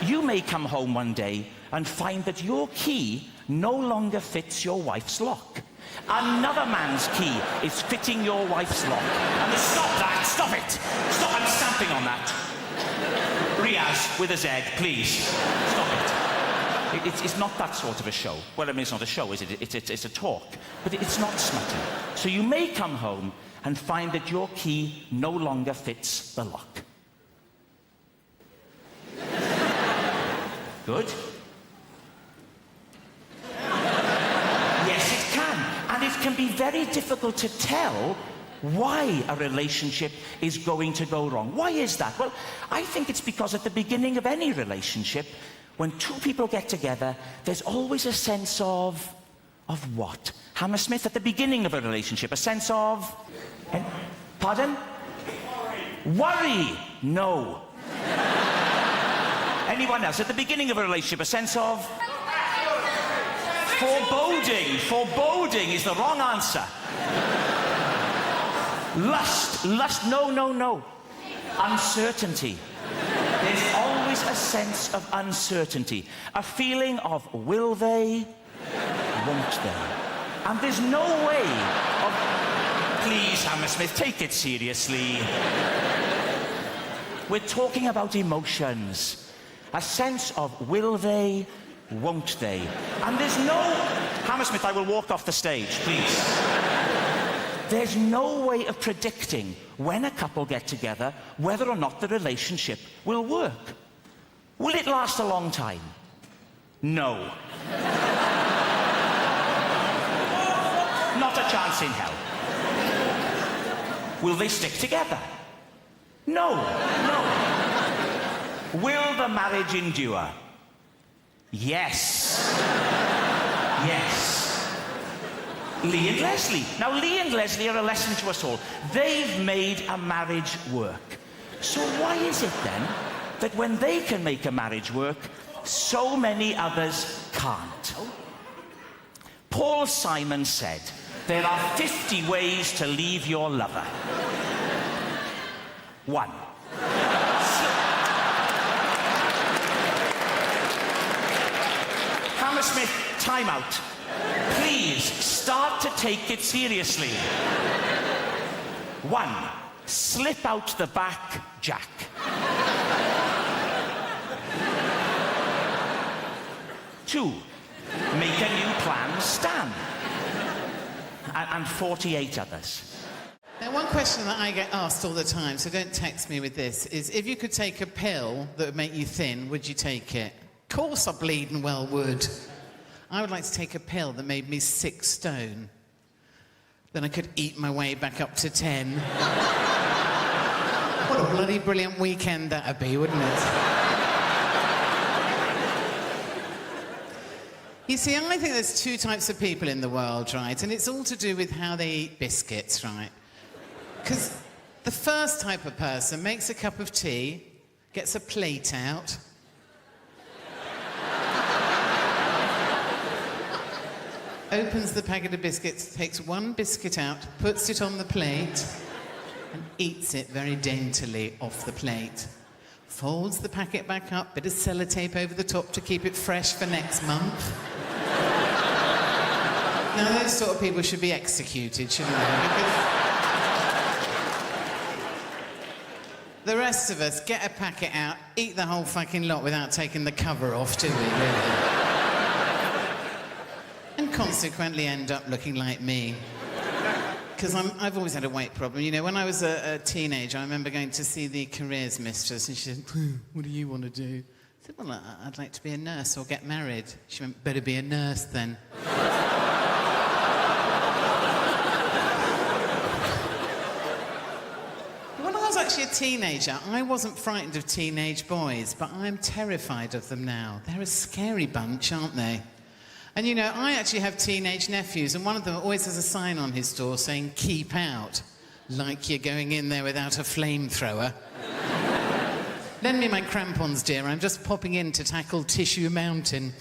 You may come home one day and find that your key no longer fits your wife's lock. Another man's key is fitting your wife's lock. And stop it! Stop, I'm stamping on that. Riaz, with a Z, please. Stop it. It's not that sort of a show. Well, I mean, it's not a show, is it? It's a talk. But it's not smutty. So you may come home and find that your key no longer fits the lock. Good. Yes, it can. And it can be very difficult to tell why a relationship is going to go wrong. Why is that? Well, I think it's because at the beginning of any relationship, when two people get together, there's always a sense of what? Hammersmith, at the beginning of a relationship, a sense of... Pardon? Worry. No. Anyone else? At the beginning of a relationship, a sense of... Foreboding. Foreboding is the wrong answer. Lust. No. Uncertainty. There's always a sense of uncertainty. A feeling of will they, won't they? And there's no way of... Please, Hammersmith, take it seriously. We're talking about emotions. A sense of will they, won't they? And there's no... Hammersmith, I will walk off the stage, please. There's no way of predicting when a couple get together whether or not the relationship will work. Will it last a long time? No. Not a chance in hell. Will they stick together? No. Will the marriage endure? Yes. Lee and Leslie. Now, Lee and Leslie are a lesson to us all. They've made a marriage work. So why is it then that when they can make a marriage work, so many others can't? Paul Simon said, there are 50 ways to leave your lover. 1. Hammersmith, time out. Please, start to take it seriously. 1. Slip out the back, Jack. 2. Make a new plan, Stan. And 48 others. Now, one question that I get asked all the time, so don't text me with this, is if you could take a pill that would make you thin, would you take it? Of course I bleeding well would. I would like to take a pill that made me 6 stone. Then I could eat my way back up to 10. What a bloody brilliant weekend that'd be, wouldn't it? You see, I think there's 2 types of people in the world, right? And it's all to do with how they eat biscuits, right? Because the first type of person makes a cup of tea, gets a plate out, opens the packet of biscuits, takes 1 biscuit out, puts it on the plate, and eats it very daintily off the plate. Folds the packet back up, bit of sellotape over the top to keep it fresh for next month. Now, those sort of people should be executed, shouldn't they? Because the rest of us get a packet out, eat the whole fucking lot without taking the cover off, do we, really? And consequently end up looking like me. Because I've always had a weight problem. You know, when I was a teenager, I remember going to see the careers mistress, and she said, what do you want to do? I said, well, I'd like to be a nurse or get married. She went, better be a nurse then. When I was actually a teenager, I wasn't frightened of teenage boys, but I'm terrified of them now. They're a scary bunch, aren't they? And, you know, I actually have teenage nephews, and one of them always has a sign on his door saying, keep out, like you're going in there without a flamethrower. Lend me my crampons, dear. I'm just popping in to tackle Tissue Mountain.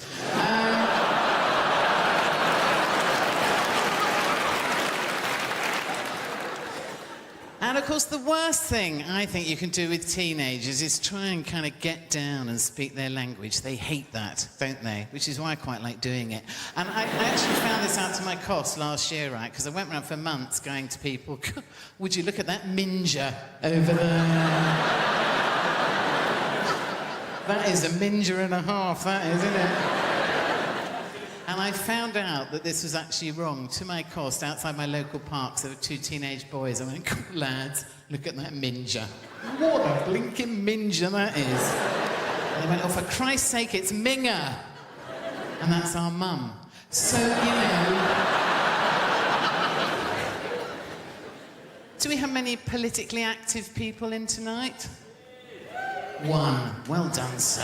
And, of course, the worst thing I think you can do with teenagers is try and kind of get down and speak their language. They hate that, don't they? Which is why I quite like doing it. And I actually found this out to my cost last year, right? Because I went around for months going to people, would you look at that minja over there? That is a minja and a half, that is, isn't it? And I found out that this was actually wrong. To my cost, outside my local parks, there were 2 teenage boys. I went, lads, look at that minja. What a blinking minja that is. And they went, oh, for Christ's sake, it's Minga. And that's our mum. So, you know... Do we have many politically active people in tonight? One. Well done, sir.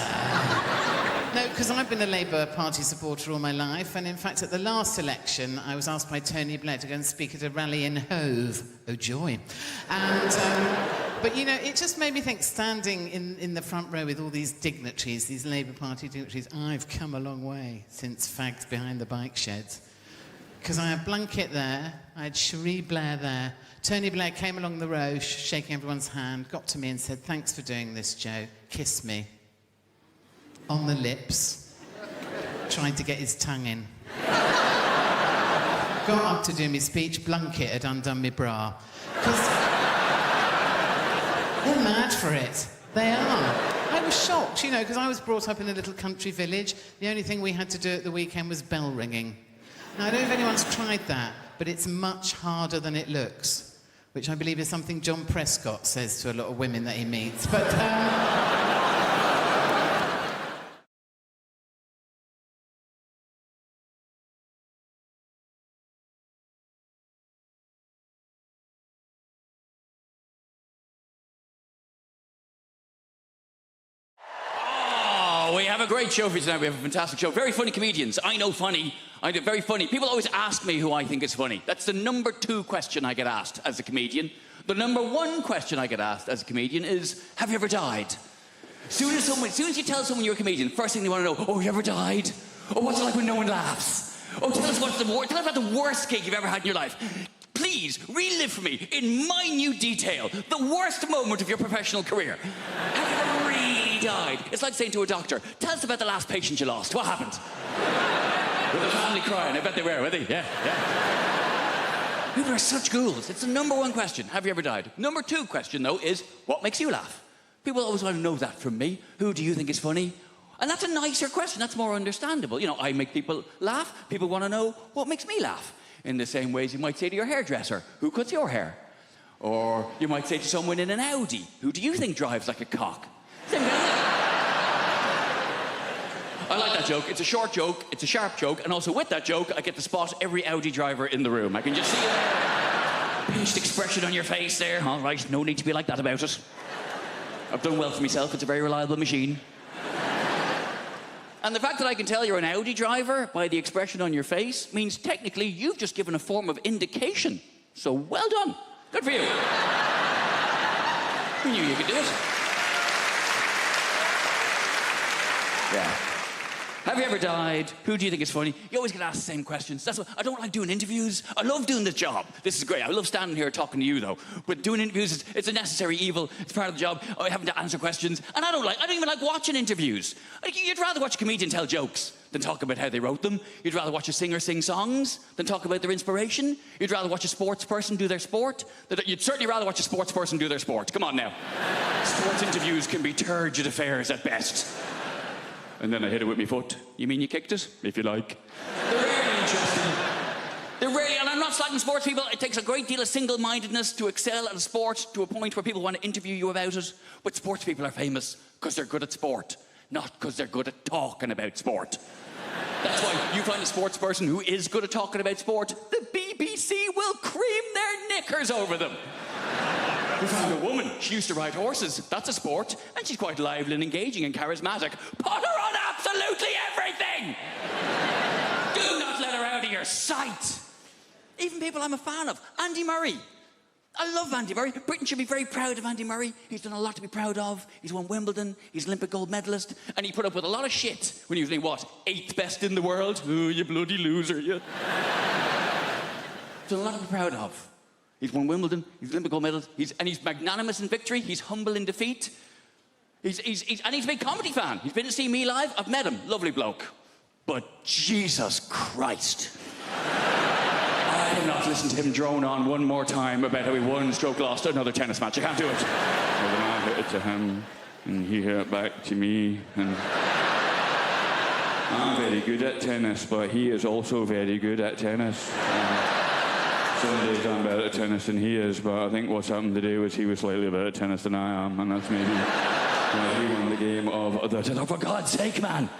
No, because I've been a Labour Party supporter all my life, and in fact, at the last election, I was asked by Tony Blair to go and speak at a rally in Hove. Oh, joy. And, but, you know, it just made me think, standing in the front row with all these dignitaries, these Labour Party dignitaries, I've come a long way since Fags Behind the Bike Sheds. Because I had Blunkett there, I had Cherie Blair there. Tony Blair came along the row, shaking everyone's hand, got to me and said, "Thanks for doing this, Joe. Kiss me." On the lips. Tried to get his tongue in. Got up to do my speech, Blunkett had undone my bra. Because they're mad for it. They are. I was shocked, you know, because I was brought up in a little country village. The only thing we had to do at the weekend was bell ringing. Now, I don't know if anyone's tried that, but it's much harder than it looks, which I believe is something John Prescott says to a lot of women that he meets. But, we have a great show for you tonight. We have a fantastic show. Very funny comedians. I know funny. Very funny. People always ask me who I think is funny. That's the number 2 question I get asked as a comedian. The number 1 question I get asked as a comedian is, have you ever died? As soon as you tell someone you're a comedian, first thing they want to know, oh, you ever died? Oh, what's it like when no one laughs? Oh, tell us about the worst gig you've ever had in your life. Please, relive for me, in minute detail, the worst moment of your professional career. Have you ever really died? It's like saying to a doctor, tell us about the last patient you lost. What happened? With the family crying. I bet they were they? Yeah. People are such ghouls. It's the number 1 question. Have you ever died? Number 2 question, though, is what makes you laugh? People always want to know that from me. Who do you think is funny? And that's a nicer question. That's more understandable. You know, I make people laugh. People want to know what makes me laugh. In the same ways you might say to your hairdresser, who cuts your hair? Or you might say to someone in an Audi, who do you think drives like a cock? Same kind of thing. I like that joke. It's a short joke, it's a sharp joke, and also with that joke, I get to spot every Audi driver in the room. I can just see a pinched expression on your face there. All right, no need to be like that about it. I've done well for myself. It's a very reliable machine. And the fact that I can tell you're an Audi driver by the expression on your face means technically you've just given a form of indication. So well done. Good for you. Who knew you could do it? Yeah. Have you ever died? Who do you think is funny? You always get asked the same questions. That's why I don't like doing interviews. I love doing this job. This is great. I love standing here talking to you, though. But doing interviews, it's a necessary evil. It's part of the job. I having to answer questions. And I don't even like watching interviews. You'd rather watch a comedian tell jokes than talk about how they wrote them. You'd rather watch a singer sing songs than talk about their inspiration. You'd rather watch a sports person do their sport. You'd certainly rather watch a sports person do their sport. Come on now. Sports interviews can be turgid affairs at best. And then I hit it with my foot. You mean you kicked it? If you like. They're really interesting. And I'm not slagging sports people. It takes a great deal of single-mindedness to excel at a sport to a point where people want to interview you about it. But sports people are famous because they're good at sport, not because they're good at talking about sport. That's why you find a sports person who is good at talking about sport, the BBC will cream their knickers over them. We found a woman. She used to ride horses. That's a sport. And she's quite lively and engaging and charismatic. Put her on absolutely everything! Do not let her out of your sight. Even people I'm a fan of. Andy Murray. I love Andy Murray. Britain should be very proud of Andy Murray. He's done a lot to be proud of. He's won Wimbledon. He's Olympic gold medalist. And he put up with a lot of shit when he was named, 8th best in the world? Oh, you bloody loser, you. He's done a lot to be proud of. He's won Wimbledon, he's Olympic gold medalist, he's magnanimous in victory, he's humble in defeat. And he's a big comedy fan. He's been to see me live, I've met him, lovely bloke. But Jesus Christ. I have not listened to him drone on one more time about how he won, stroke lost another tennis match. I can't do it. Well, then I hit it to him, and he hit it back to me, and I'm very good at tennis, but he is also very good at tennis. Some days I'm better at tennis than he is, but I think what's happened today was he was slightly better at tennis than I am, and that's maybe why he won the game of the tennis. Oh, for God's sake, man!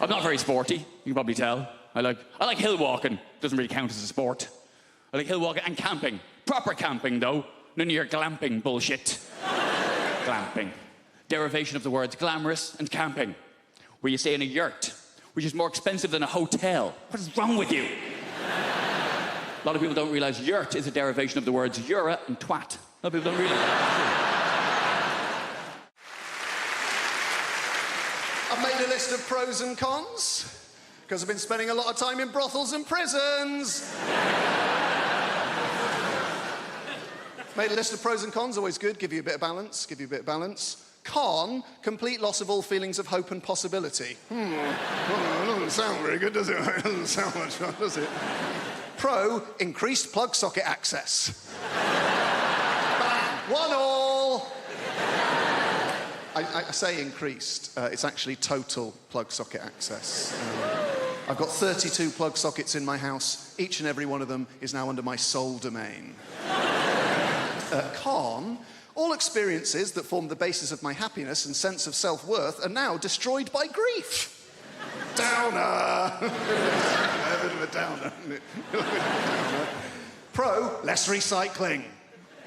I'm not very sporty, you can probably tell. I like hill walking. Doesn't really count as a sport. like hill walking and camping. Proper camping, though. None of your glamping bullshit. Glamping. Derivation of the words glamorous and camping, where you stay in a yurt, which is more expensive than a hotel. What is wrong with you? A lot of people don't realise yurt is a derivation of the words yura and twat. A lot of people don't realise that. I've made a list of pros and cons, because I've been spending a lot of time in brothels and prisons. Made a list of pros and cons, always good, give you a bit of balance, Con, complete loss of all feelings of hope and possibility. Well, it doesn't sound very good, does it? It doesn't sound much fun, does it? Pro, increased plug socket access. 1-1. I say increased, it's actually total plug socket access. I've got 32 plug sockets in my house. Each and every one of them is now under my sole domain. Con, all experiences that form the basis of my happiness and sense of self-worth are now destroyed by grief. Downer. A bit of a downer, isn't it? Pro, less recycling.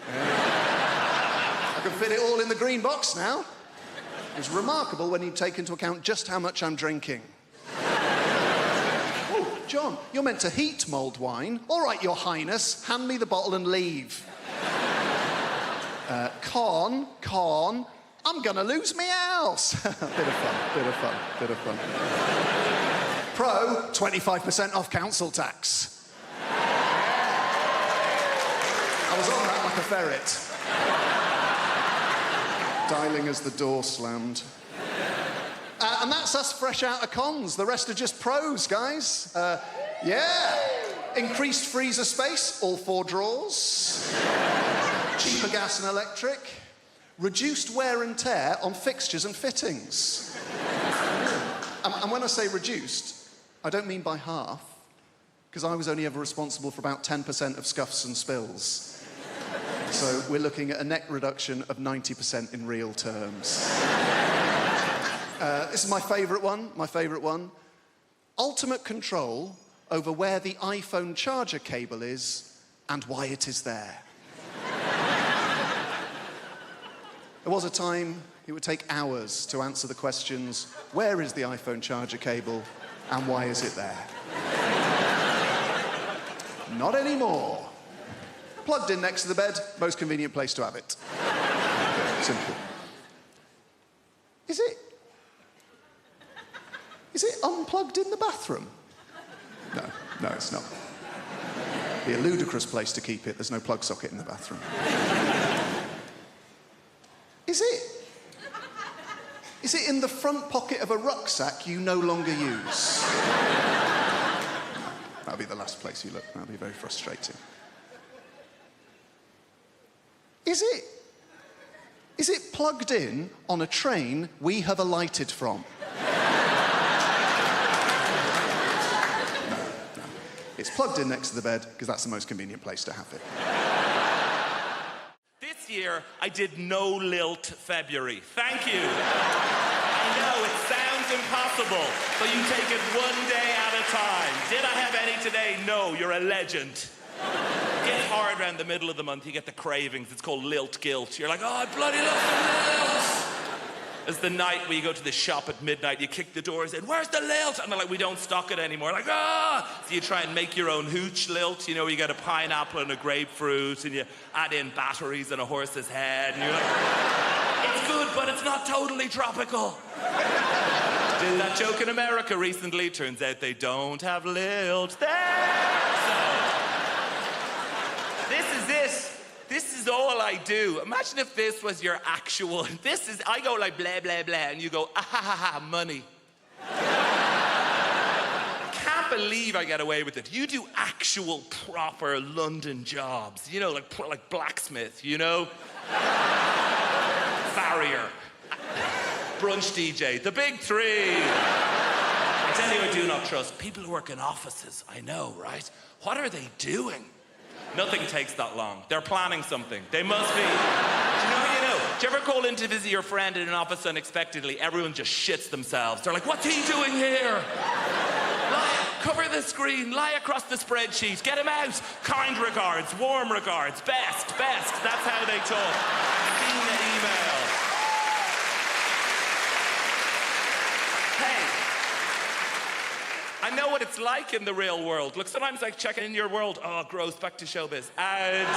I can fit it all in the green box now. It's remarkable when you take into account just how much I'm drinking. Oh, John, you're meant to heat mulled wine. All right, Your Highness, hand me the bottle and leave. Con, I'm gonna lose me house. Bit of fun. Pro, 25% off council tax. I was on that like a ferret. Dialing as the door slammed. And that's us fresh out of cons. The rest are just pros, guys. Increased freezer space, all 4 drawers. Cheaper gas and electric. Reduced wear and tear on fixtures and fittings. And when I say reduced, I don't mean by half, because I was only ever responsible for about 10% of scuffs and spills. So we're looking at a net reduction of 90% in real terms. This is my favourite one. Ultimate control over where the iPhone charger cable is and why it is there. There was a time it would take hours to answer the questions, where is the iPhone charger cable and why is it there? Not anymore. Plugged in next to the bed, most convenient place to have it. Simple. Is it unplugged in the bathroom? No, it's not. Be a ludicrous place to keep it. There's no plug socket in the bathroom. Is it in the front pocket of a rucksack you no longer use? That'll be the last place you look. That'll be very frustrating. Is it plugged in on a train we have alighted from? No. It's plugged in next to the bed because that's the most convenient place to have it. This year, I did no lilt February. Thank you. I know, it sounds impossible, but you take it one day at a time. Did I have any today? No, you're a legend. It gets hard around the middle of the month, you get the cravings. It's called lilt guilt. You're like, oh, I bloody love the lilt. It's the night where you go to the shop at midnight, you kick the doors in, where's the lilt? And they're like, we don't stock it anymore. Like, ah! So you try and make your own hooch lilt, you know, where you get a pineapple and a grapefruit, and you add in batteries and a horse's head, and you're like, it's good, but it's not totally tropical. Did that joke in America recently. Turns out they don't have lilt there. This is all I do. Imagine if this was your actual... I go like blah, blah, blah, and you go, ah, ha, ha, ha, money. I can't believe I get away with it. You do actual, proper London jobs. You know, like blacksmith, you know? Farrier. Brunch DJ. The big 3. I tell you, I do not trust people who work in offices. I know, right? What are they doing? Nothing takes that long. They're planning something. They must be. Do you know? Do you ever call in to visit your friend in an office unexpectedly? Everyone just shits themselves. They're like, what's he doing here? Cover the screen, lie across the spreadsheet, get him out. Kind regards, warm regards, best. That's how they talk. Seen the email. Hey, I know what it's like in the real world. Look, sometimes I check in your world. Oh, gross, back to showbiz. And...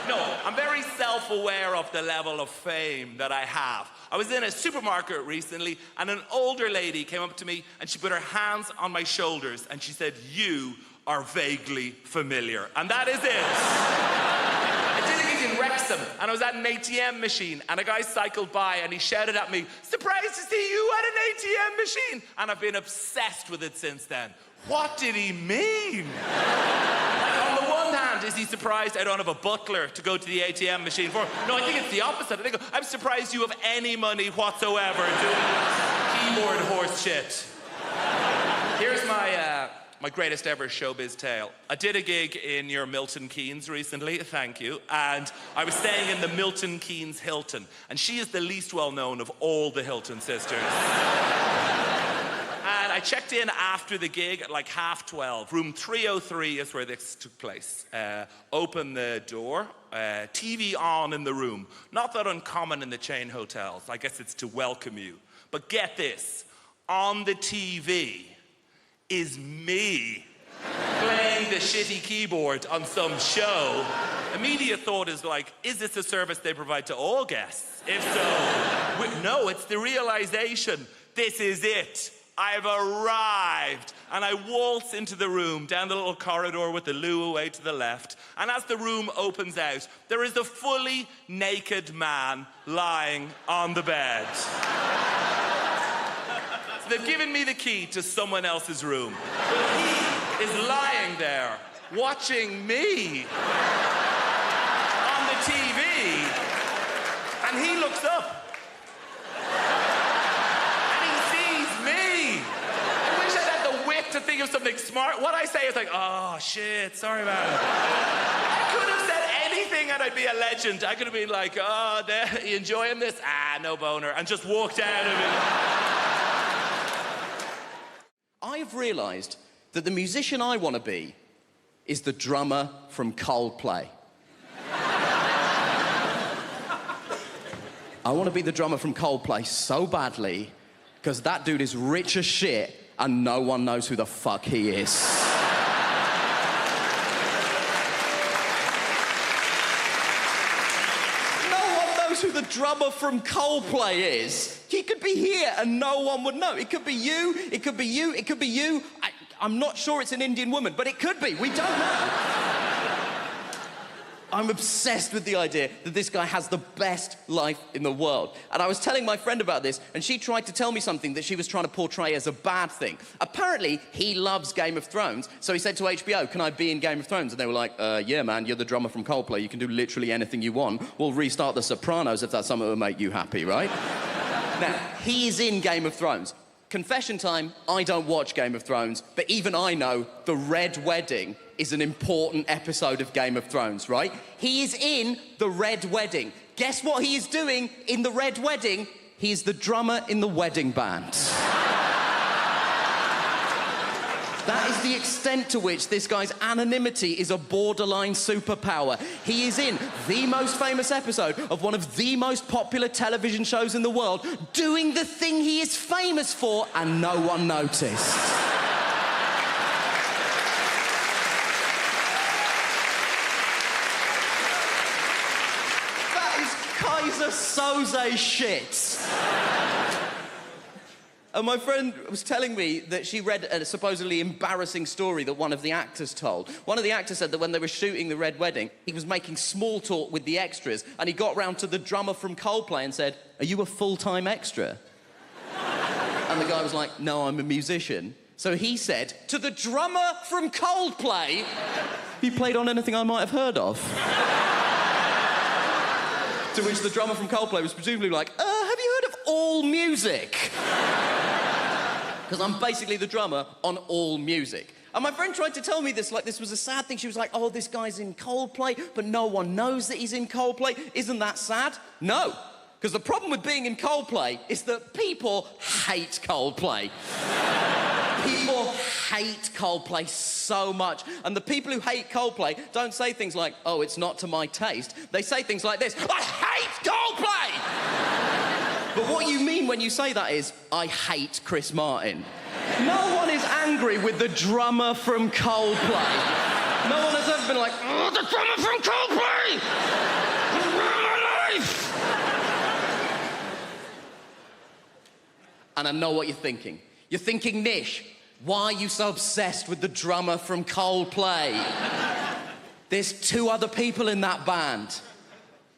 No, I'm very self-aware of the level of fame that I have. I was in a supermarket recently, and an older lady came up to me, and she put her hands on my shoulders, and she said, "You are vaguely familiar." And that is it. I did a gig in Wrexham, and I was at an ATM machine, and a guy cycled by, and he shouted at me, "Surprised to see you at an ATM machine!" And I've been obsessed with it since then. What did he mean? On the one hand, is he surprised I don't have a butler to go to the ATM machine for? No, I think it's the opposite. I think I'm surprised you have any money whatsoever doing keyboard horse shit. Here's my greatest ever showbiz tale. I did a gig in your Milton Keynes recently, thank you, and I was staying in the Milton Keynes Hilton, and she is the least well-known of all the Hilton sisters. And I checked in after the gig at like 12:30. Room 303 is where this took place. Open the door, TV on in the room. Not that uncommon in the chain hotels. I guess it's to welcome you. But get this, on the TV is me playing the shitty keyboard on some show. Immediate thought is like, is this a service they provide to all guests? If so, no, it's the realization, this is it. I've arrived, and I waltz into the room, down the little corridor with the loo away to the left, and as the room opens out, there is a fully naked man lying on the bed. So they've given me the key to someone else's room, but he is lying there, watching me on the TV, and he looks up. To think of something smart. What I say is like, "Oh shit, sorry about it." I could have said anything and I'd be a legend. I could have been like, "Oh, you enjoying this? Ah, no boner," and just walked out of it. I've realised that the musician I want to be is the drummer from Coldplay. I want to be the drummer from Coldplay so badly because that dude is rich as shit and no one knows who the fuck he is. No one knows who the drummer from Coldplay is. He could be here and no one would know. It could be you, it could be you, it could be you. I'm not sure it's an Indian woman, but it could be. We don't know. I'm obsessed with the idea that this guy has the best life in the world. And I was telling my friend about this, and she tried to tell me something that she was trying to portray as a bad thing. Apparently, he loves Game of Thrones, so he said to HBO, "Can I be in Game of Thrones?" And they were like, "Yeah, man, you're the drummer from Coldplay. You can do literally anything you want. We'll restart The Sopranos if that's something that will make you happy, right?" Now, he is in Game of Thrones. Confession time, I don't watch Game of Thrones, but even I know the Red Wedding is an important episode of Game of Thrones, right? He is in the Red Wedding. Guess what he is doing in the Red Wedding? He is the drummer in the wedding band. That is the extent to which this guy's anonymity is a borderline superpower. He is in the most famous episode of one of the most popular television shows in the world, doing the thing he is famous for, and no one noticed. That is Kaiser Soze shit. And my friend was telling me that she read a supposedly embarrassing story that one of the actors told. One of the actors said that when they were shooting The Red Wedding, he was making small talk with the extras, and he got round to the drummer from Coldplay and said, "Are you a full-time extra?" And the guy was like, "No, I'm a musician." So he said, to the drummer from Coldplay, "Have you played on anything I might have heard of?" To which the drummer from Coldplay was presumably like, "Have you heard of All Music?" Because I'm basically the drummer on All Music. And my friend tried to tell me this, like this was a sad thing. She was like, "Oh, this guy's in Coldplay, but no one knows that he's in Coldplay. Isn't that sad?" No, because the problem with being in Coldplay is that people hate Coldplay. People hate Coldplay so much. And the people who hate Coldplay don't say things like, oh, it's not to my taste. They say things like this, I hate Coldplay! But what you mean when you say that is, I hate Chris Martin. No one is angry with the drummer from Coldplay. No one has ever been like, oh, the drummer from Coldplay! He's ruined my life! And I know what you're thinking. You're thinking, Nish, why are you so obsessed with the drummer from Coldplay? There's 2 other people in that band.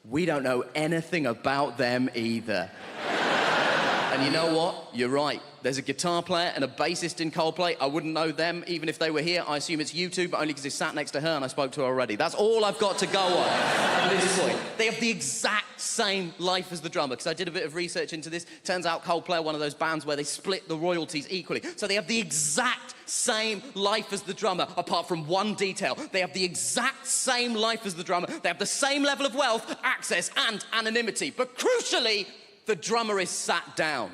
We don't know anything about them either. And you know what? You're right. There's a guitar player and a bassist in Coldplay. I wouldn't know them even if they were here. I assume it's you two, but only because they sat next to her and I spoke to her already. That's all I've got to go on at this point. They have the exact same life as the drummer, because I did a bit of research into this. Turns out Coldplay are one of those bands where they split the royalties equally. So they have the exact same life as the drummer, apart from one detail. They have the exact same life as the drummer. They have the same level of wealth, access, and anonymity. But crucially, the drummer is sat down.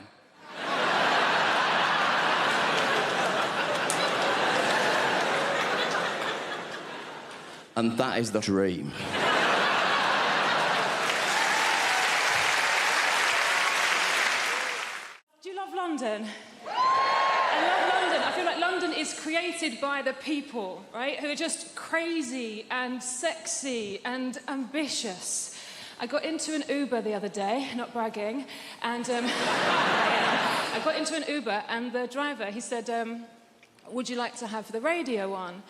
And that is the dream. Do you love London? I love London. I feel like London is created by the people, right? Who are just crazy and sexy and ambitious. I got into an Uber the other day, not bragging, and I got into an Uber and the driver, he said, would you like to have the radio on?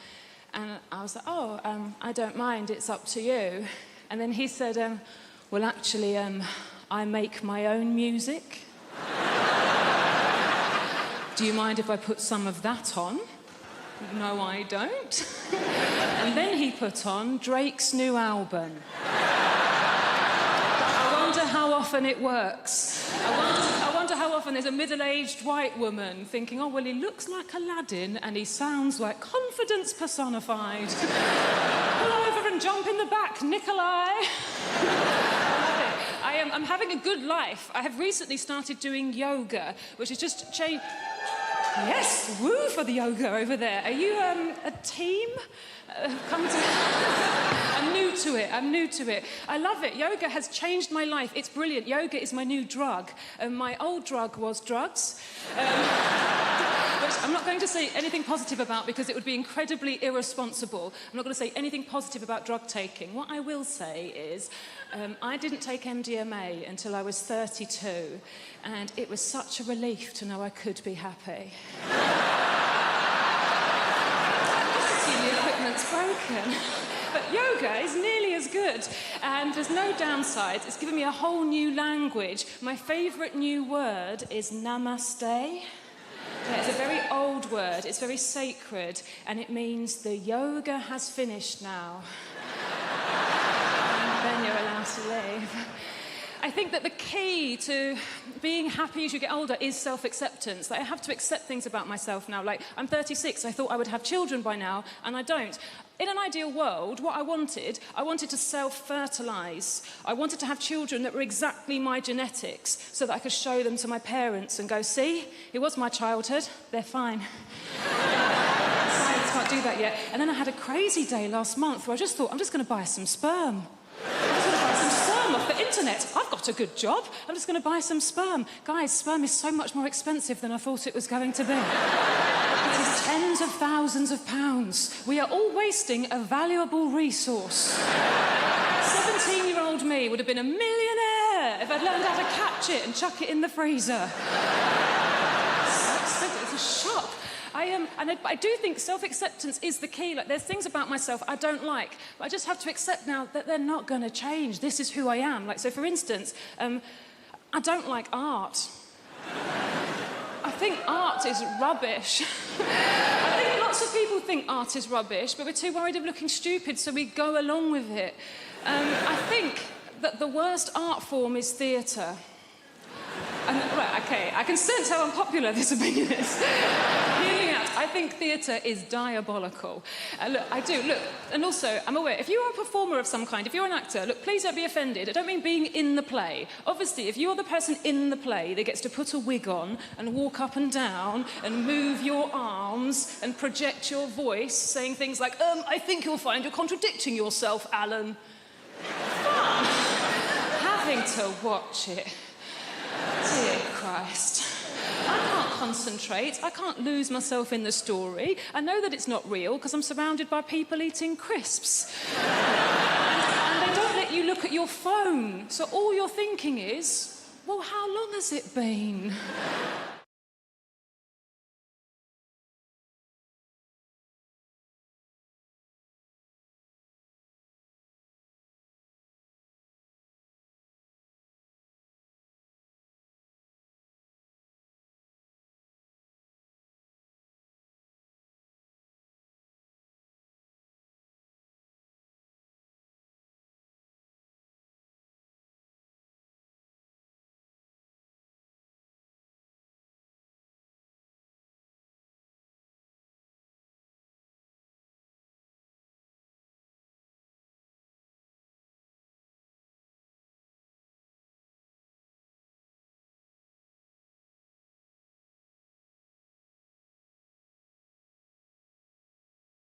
And I was like, oh, I don't mind, it's up to you. And then he said, well, actually, I make my own music. Do you mind if I put some of that on? No, I don't. And then he put on Drake's new album. I wonder how often it works. I wonder how often there's a middle-aged white woman thinking, oh, well, he looks like Aladdin and he sounds like confidence personified. Pull over and jump in the back, Nikolai. I'm having a good life. I have recently started doing yoga, which is just changed. Yes, woo for the yoga over there. Are you a team? Come to... I'm new to it. I love it. Yoga has changed my life. It's brilliant. Yoga is my new drug. My old drug was drugs. Which I'm not going to say anything positive about because it would be incredibly irresponsible. I'm not going to say anything positive about drug taking. What I will say is I didn't take MDMA until I was 32, and it was such a relief to know I could be happy. The equipment's broken. But yoga is nearly as good, and there's no downsides. It's given me a whole new language. My favourite new word is namaste. Yeah, it's a very old word, it's very sacred, and it means the yoga has finished now. And then you're allowed to leave. I think that the key to being happy as you get older is self-acceptance. Like, I have to accept things about myself now. Like, I'm 36, I thought I would have children by now, and I don't. In an ideal world, what I wanted to self-fertilise. I wanted to have children that were exactly my genetics so that I could show them to my parents and go, see, it was my childhood, they're fine. Science can't do that yet. And then I had a crazy day last month where I just thought, I'm just going to buy some sperm. I'm just going to buy some sperm off the internet. I've got a good job. I'm just going to buy some sperm. Guys, sperm is so much more expensive than I thought it was going to be. It is tens of thousands of pounds. We are all wasting a valuable resource. 17-year-old me would have been a millionaire if I'd learned how to catch it and chuck it in the freezer. So expensive. It's a shock. I do think self-acceptance is the key. Like, there's things about myself I don't like, but I just have to accept now that they're not going to change. This is who I am. Like, so for instance, I don't like art. I think art is rubbish. I think lots of people think art is rubbish, but we're too worried of looking stupid, so we go along with it. I think that the worst art form is theatre. Right, okay, I can sense how unpopular this opinion is. Hear me out. I think theatre is diabolical. Look, I do, look, and also, I'm aware, if you are a performer of some kind, if you're an actor, look, please don't be offended. I don't mean being in the play. Obviously, if you're the person in the play that gets to put a wig on and walk up and down and move your arms and project your voice, saying things like, I think you'll find you're contradicting yourself, Alan. Fun. Having to watch it. Dear Christ. I can't concentrate. I can't lose myself in the story. I know that it's not real because I'm surrounded by people eating crisps. And they don't let you look at your phone. So all you're thinking is, well, how long has it been?